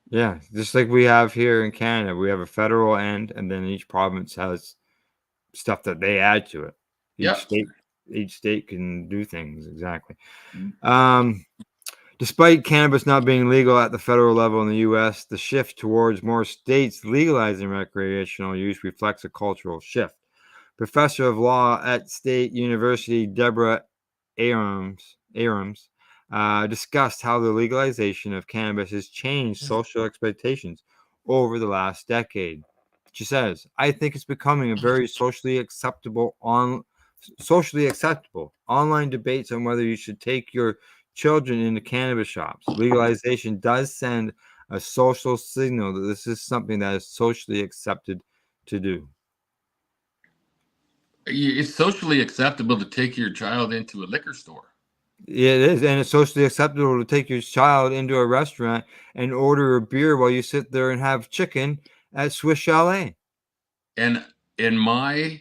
Yeah, just like we have here in Canada, we have a federal end, and then each province has stuff that they add to it. Each state can do things exactly. Despite cannabis not being legal at the federal level in the U.S., the shift towards more states legalizing recreational use reflects a cultural shift. Professor of law at State University, Deborah Abrams, discussed how the legalization of cannabis has changed social expectations over the last decade. She says, I think it's becoming a very socially acceptable online debates on whether you should take your children into cannabis shops. Legalization does send a social signal that this is something that is socially accepted to do. It's socially acceptable to take your child into a liquor store. Yeah, it is, and it's socially acceptable to take your child into a restaurant and order a beer while you sit there and have chicken at Swiss Chalet. And in my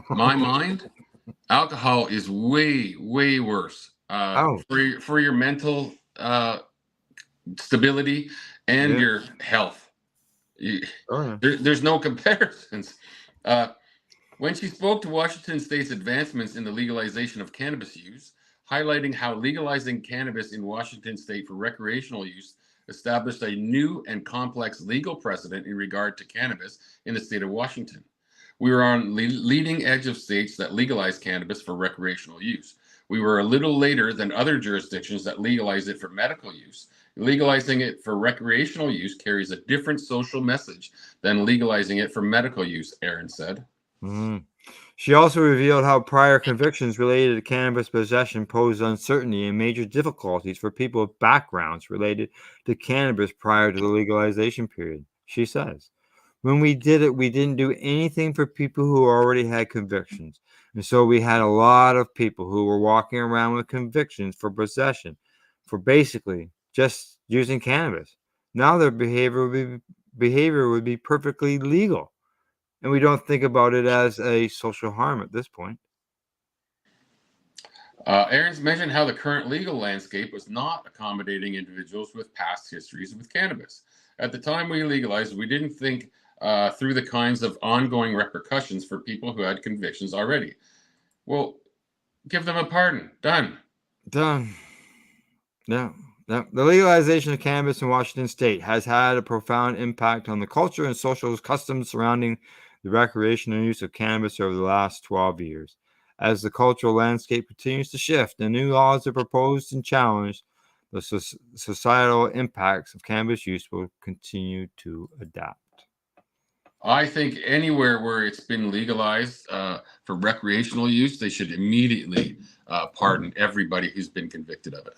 mind, alcohol is way, way worse for your mental stability and your health. There's no comparisons. When she spoke to Washington State's advancements in the legalization of cannabis use, highlighting how legalizing cannabis in Washington State for recreational use established a new and complex legal precedent in regard to cannabis in the state of Washington. We were on the leading edge of states that legalized cannabis for recreational use. We were a little later than other jurisdictions that legalize it for medical use. Legalizing it for recreational use carries a different social message than legalizing it for medical use, Aaron said. Mhm. She also revealed how prior convictions related to cannabis possession posed uncertainty and major difficulties for people with backgrounds related to cannabis prior to the legalization period. She says, when we did it, we didn't do anything for people who already had convictions. And so we had a lot of people who were walking around with convictions for possession, for basically just using cannabis. Now their behavior would be perfectly legal, and we don't think about it as a social harm at this point. Aaron's mentioned how the current legal landscape was not accommodating individuals with past histories with cannabis. At the time we legalized, we didn't think through the kinds of ongoing repercussions for people who had convictions already. Well, give them a pardon. Done. Done. Yeah. The legalization of cannabis in Washington state has had a profound impact on the culture and social customs surrounding the recreational use of cannabis over the last 12 years. As the cultural landscape continues to shift and new laws are proposed and challenged, the societal impacts of cannabis use will continue to adapt. I think anywhere where it's been legalized for recreational use, they should immediately pardon everybody who's been convicted of it.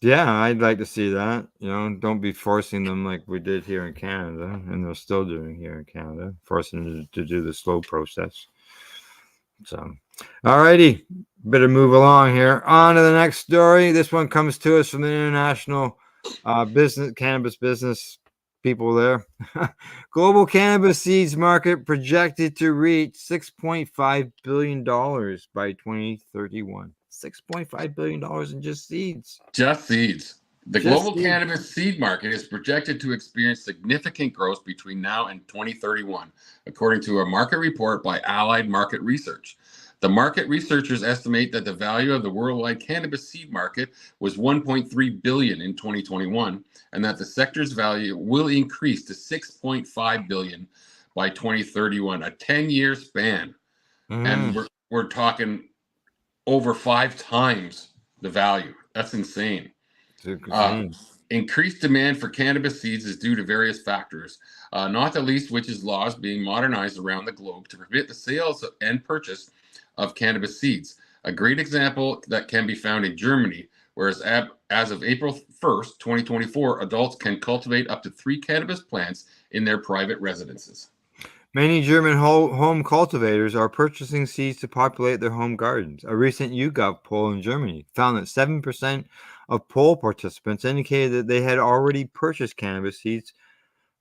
Yeah, I'd like to see that. Don't be forcing them like we did here in Canada, and they're still doing here in Canada, forcing them to do the slow process. So, alrighty, better move along here. On to the next story. This one comes to us from the international cannabis business people there. Global cannabis seeds market projected to reach $6.5 billion by 2031. $6.5 billion in just seeds. Just seeds. The global cannabis seed market is projected to experience significant growth between now and 2031, according to a market report by Allied Market Research. The market researchers estimate that the value of the worldwide cannabis seed market was $1.3 billion in 2021, and that the sector's value will increase to $6.5 billion by 2031, a 10-year span. And we're talking over 5 times the value. That's insane. Increased demand for cannabis seeds is due to various factors, not the least which is laws being modernized around the globe to permit the sales and purchase of cannabis seeds. A great example that can be found in Germany, whereas as of April 1st, 2024, adults can cultivate up to 3 cannabis plants in their private residences. Many German home cultivators are purchasing seeds to populate their home gardens. A recent YouGov poll in Germany found that 7% of poll participants indicated that they had already purchased cannabis seeds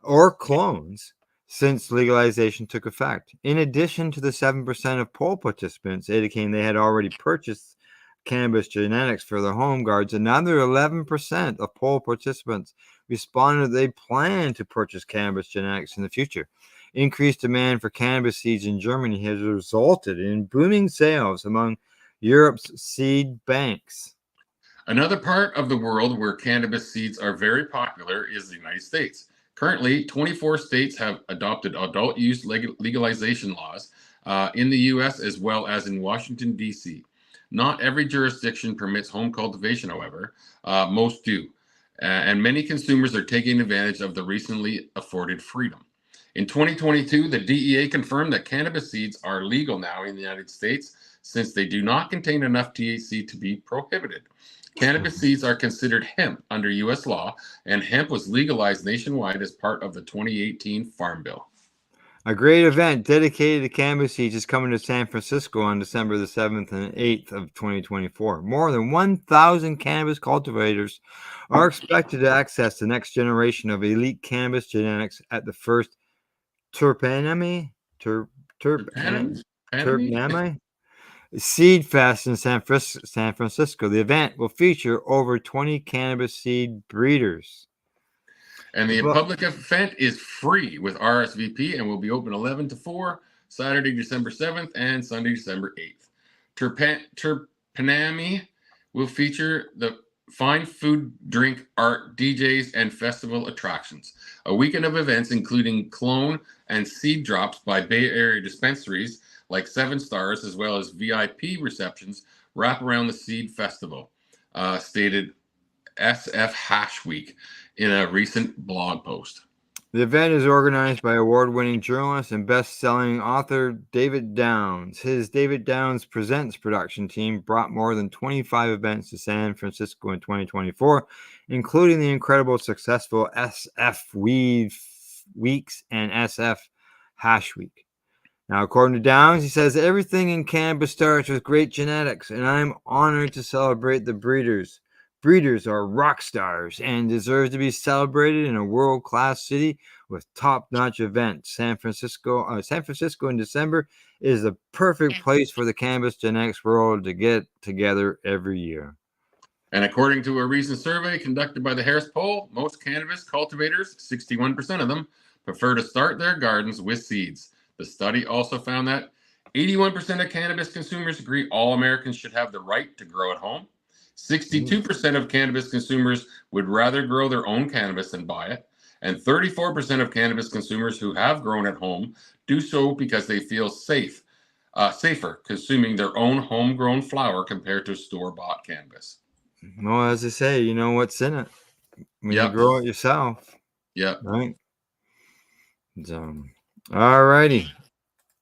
or clones since legalization took effect. In addition to the 7% of poll participants indicating they had already purchased cannabis genetics for their home gardens, another 11% of poll participants responded that they plan to purchase cannabis genetics in the future. Increased demand for cannabis seeds in Germany has resulted in booming sales among Europe's seed banks. Another part of the world where cannabis seeds are very popular is the United States. Currently, 24 states have adopted adult use legalization laws in the U.S. as well as in Washington, D.C. Not every jurisdiction permits home cultivation, however. Most do. And many consumers are taking advantage of the recently afforded freedom. In 2022, the DEA confirmed that cannabis seeds are legal now in the United States since they do not contain enough THC to be prohibited. Cannabis seeds are considered hemp under U.S. law, and hemp was legalized nationwide as part of the 2018 Farm Bill. A great event dedicated to cannabis seeds is coming to San Francisco on December the 7th and 8th of 2024. More than 1,000 cannabis cultivators are expected to access the next generation of elite cannabis genetics at the first Terpanami Seed Fest in San Francisco. The event will feature over 20 cannabis seed breeders. And the public event is free with RSVP and will be open 11 to 4, Saturday, December 7th and Sunday, December 8th. Terpanami will feature the fine food, drink, art, DJs, and festival attractions. A weekend of events including clone and seed drops by Bay Area dispensaries like 7 Stars, as well as VIP receptions wrap around the seed festival, stated SF Hash Week in a recent blog post. The event is organized by award-winning journalist and best-selling author David Downs. His David Downs Presents production team brought more than 25 events to San Francisco in 2024, including the incredible successful SF Weed Weeks and SF Hash Week. Now, according to Downs, he says, everything in cannabis starts with great genetics, and I'm honored to celebrate the breeders. Breeders are rock stars and deserve to be celebrated in a world-class city with top-notch events. San Francisco in December is the perfect place for the cannabis genetics world to get together every year. And according to a recent survey conducted by the Harris Poll, most cannabis cultivators, 61% of them, prefer to start their gardens with seeds. The study also found that 81% of cannabis consumers agree all Americans should have the right to grow at home. 62% of cannabis consumers would rather grow their own cannabis than buy it. And 34% of cannabis consumers who have grown at home do so because they feel safer consuming their own homegrown flower compared to store-bought cannabis. Well, as I say, you know what's in it when you grow it yourself. Yeah. Right. So, all righty.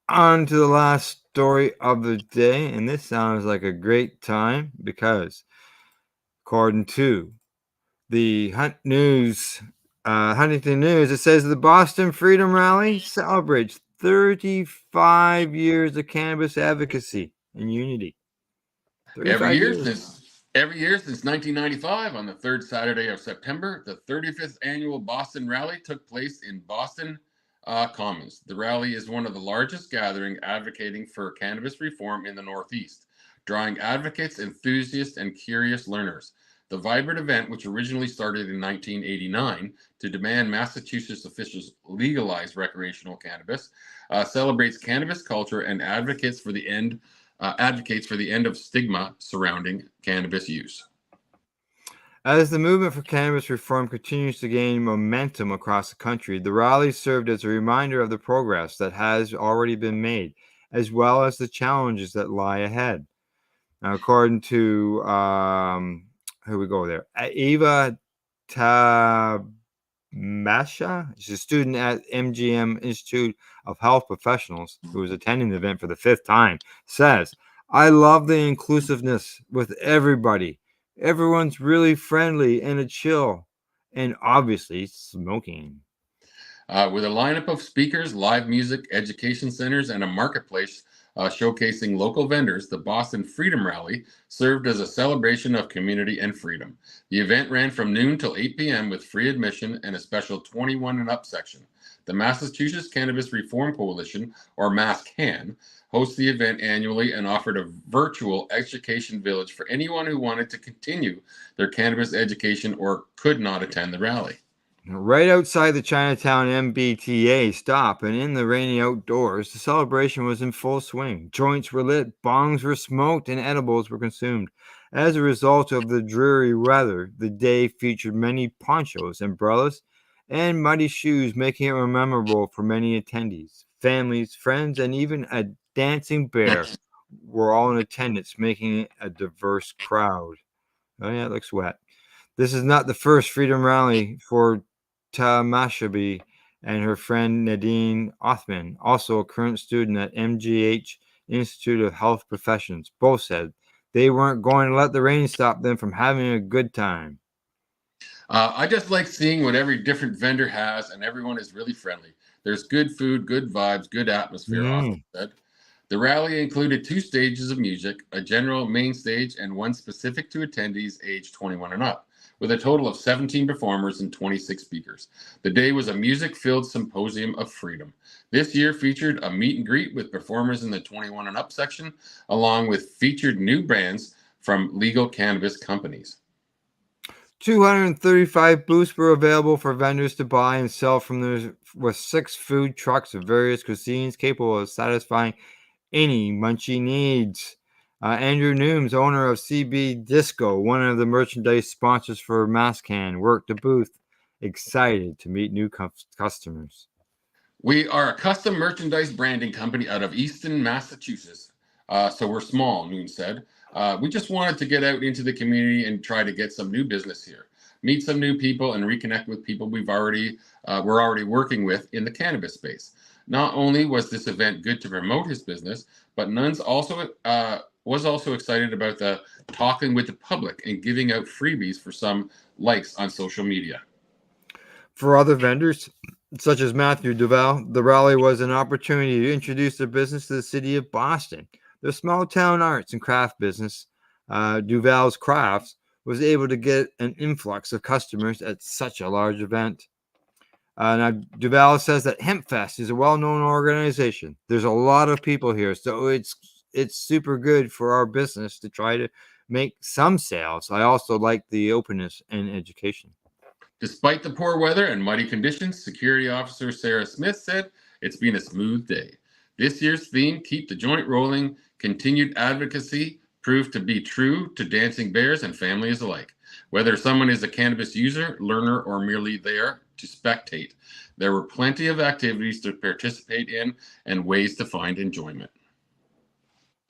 On to the last story of the day. And this sounds like a great time because, according to the Huntington News, it says the Boston Freedom Rally celebrates 35 years of cannabis advocacy and unity. Every year since 1995, on the third Saturday of September, the 35th annual Boston Rally took place in Boston Commons. The rally is one of the largest gatherings advocating for cannabis reform in the Northeast, drawing advocates, enthusiasts, and curious learners. The vibrant event, which originally started in 1989 to demand Massachusetts officials legalize recreational cannabis, celebrates cannabis culture and advocates for the end of stigma surrounding cannabis use. As the movement for cannabis reform continues to gain momentum across the country, the rally served as a reminder of the progress that has already been made, as well as the challenges that lie ahead. Now, according to here we go there, Eva Tamasha, she's a student at MGM Institute of Health Professionals who is attending the event for the 5th time, says, I love the inclusiveness with everybody. Everyone's really friendly and a chill, and obviously smoking. With a lineup of speakers, live music, education centers, and a marketplace showcasing local vendors, the Boston Freedom Rally served as a celebration of community and freedom. The event ran from noon till 8 p.m. with free admission and a special 21 and up section. The Massachusetts Cannabis Reform Coalition, or MassCan, hosts the event annually and offered a virtual education village for anyone who wanted to continue their cannabis education or could not attend the rally. Right outside the Chinatown MBTA stop and in the rainy outdoors, the celebration was in full swing. Joints were lit, bongs were smoked, and edibles were consumed. As a result of the dreary weather, the day featured many ponchos, umbrellas, and muddy shoes, making it memorable for many attendees. Families, friends, and even a dancing bear were all in attendance, making it a diverse crowd. Oh yeah, it looks wet. This is not the first freedom rally for Tamashabi and her friend Nadine Othman, also a current student at MGH Institute of Health Professions. Both said they weren't going to let the rain stop them from having a good time. I just like seeing what every different vendor has, and everyone is really friendly. There's good food, good vibes, good atmosphere, Othman said. The rally included 2 stages of music, a general main stage and one specific to attendees aged 21 and up, with a total of 17 performers and 26 speakers. The day was a music-filled symposium of freedom. This year featured a meet and greet with performers in the 21 and up section, along with featured new brands from legal cannabis companies. 235 booths were available for vendors to buy and sell from there, with 6 food trucks of various cuisines capable of satisfying any munchie needs. Andrew Nooms, owner of CB Disco, one of the merchandise sponsors for MassCan, worked the booth, excited to meet new customers. We are a custom merchandise branding company out of Easton, Massachusetts. So we're small, Noon said. We just wanted to get out into the community and try to get some new business here. meet some new people, and reconnect with people we're already working with in the cannabis space. Not only was this event good to promote his business, but Nuns was also excited about the talking with the public and giving out freebies for some likes on social media. For other vendors, such as Matthew Duval, the rally was an opportunity to introduce their business to the city of Boston. Their small town arts and craft business, Duval's Crafts, was able to get an influx of customers at such a large event. Now, Duval says that HempFest is a well-known organization. There's a lot of people here, so it's super good for our business to try to make some sales. I also like the openness and education. Despite the poor weather and muddy conditions, Security Officer Sarah Smith said it's been a smooth day. This year's theme, Keep the Joint Rolling, continued advocacy, proved to be true to dancing bears and families alike. Whether someone is a cannabis user, learner, or merely there to spectate, there were plenty of activities to participate in and ways to find enjoyment.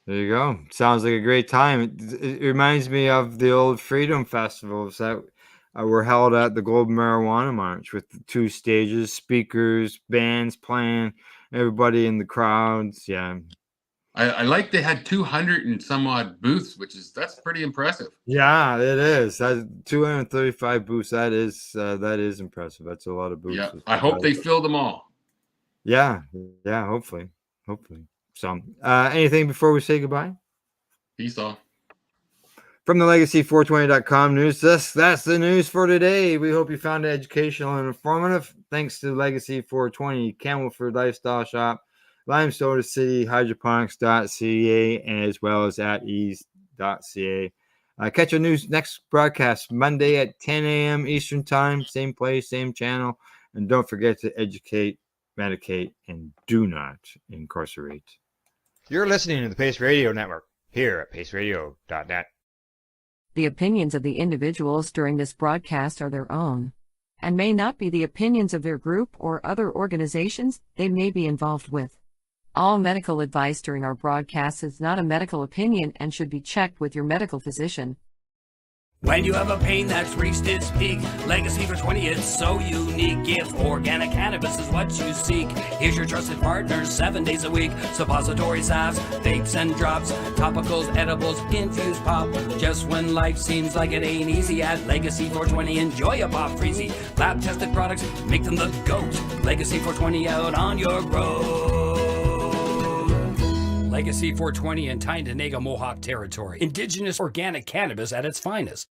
There you go. Sounds like a great time. It reminds me of the old Freedom Festivals that were held at the Global Marijuana March with the 2 stages, speakers, bands playing, everybody in the crowds. Yeah. I like they had 200 and some odd booths, that's pretty impressive. Yeah, it is. That's 235 booths. That is impressive. That's a lot of booths. Yeah, I hope they fill them all. Yeah, hopefully. So, anything before we say goodbye? Peace off. From the Legacy420.com news, that's the news for today. We hope you found it educational and informative. Thanks to Legacy 420, Campbellford Lifestyle Shop, Limestone City, Hydroponics.ca, as well as At-Eze.ca. Catch our next broadcast Monday at 10 a.m. Eastern Time, same place, same channel. And don't forget to educate, medicate, and do not incarcerate. You're listening to the Pace Radio Network here at paceradio.net. The opinions of the individuals during this broadcast are their own, and may not be the opinions of their group or other organizations they may be involved with. All medical advice during our broadcast is not a medical opinion and should be checked with your medical physician. When you have a pain that's reached its peak, Legacy for 20 is so unique. If organic cannabis is what you seek, here's your trusted partner 7 days a week. Suppository salves, vapes and drops, topicals, edibles, infused pop. Just when life seems like it ain't easy, at Legacy 420 enjoy a pop freezy. Lab tested products make them the GOAT. Legacy 420 out on your road. Legacy 420 in Tyndonega Mohawk territory. Indigenous organic cannabis at its finest.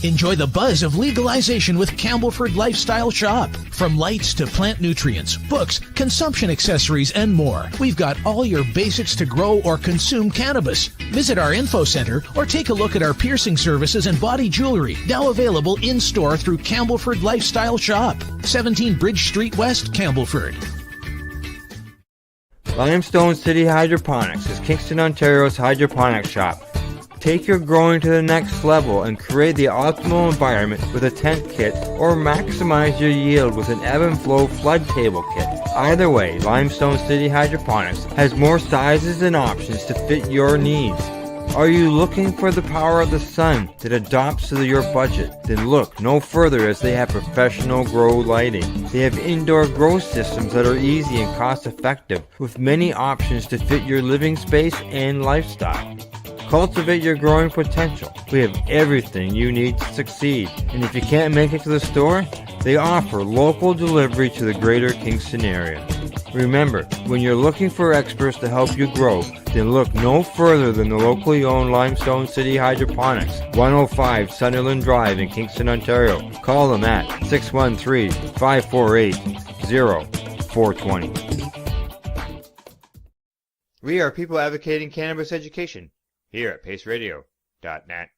Enjoy the buzz of legalization with Campbellford Lifestyle Shop. From lights to plant nutrients, books, consumption accessories, and more, we've got all your basics to grow or consume cannabis. Visit our info center or take a look at our piercing services and body jewelry, now available in-store through Campbellford Lifestyle Shop, 17 Bridge Street West, Campbellford. Limestone City Hydroponics is Kingston, Ontario's hydroponics shop. Take your growing to the next level and create the optimal environment with a tent kit, or maximize your yield with an ebb and flow flood table kit. Either way, Limestone City Hydroponics has more sizes and options to fit your needs. Are you looking for the power of the sun that adapts to your budget? Then look no further, as they have professional grow lighting. They have indoor grow systems that are easy and cost effective, with many options to fit your living space and lifestyle. Cultivate your growing potential. We have everything you need to succeed. And if you can't make it to the store, they offer local delivery to the greater Kingston area. Remember, when you're looking for experts to help you grow, then look no further than the locally owned Limestone City Hydroponics, 105 Sunderland Drive in Kingston, Ontario. Call them at 613-548-0420. We are people advocating cannabis education here at paceradio.net.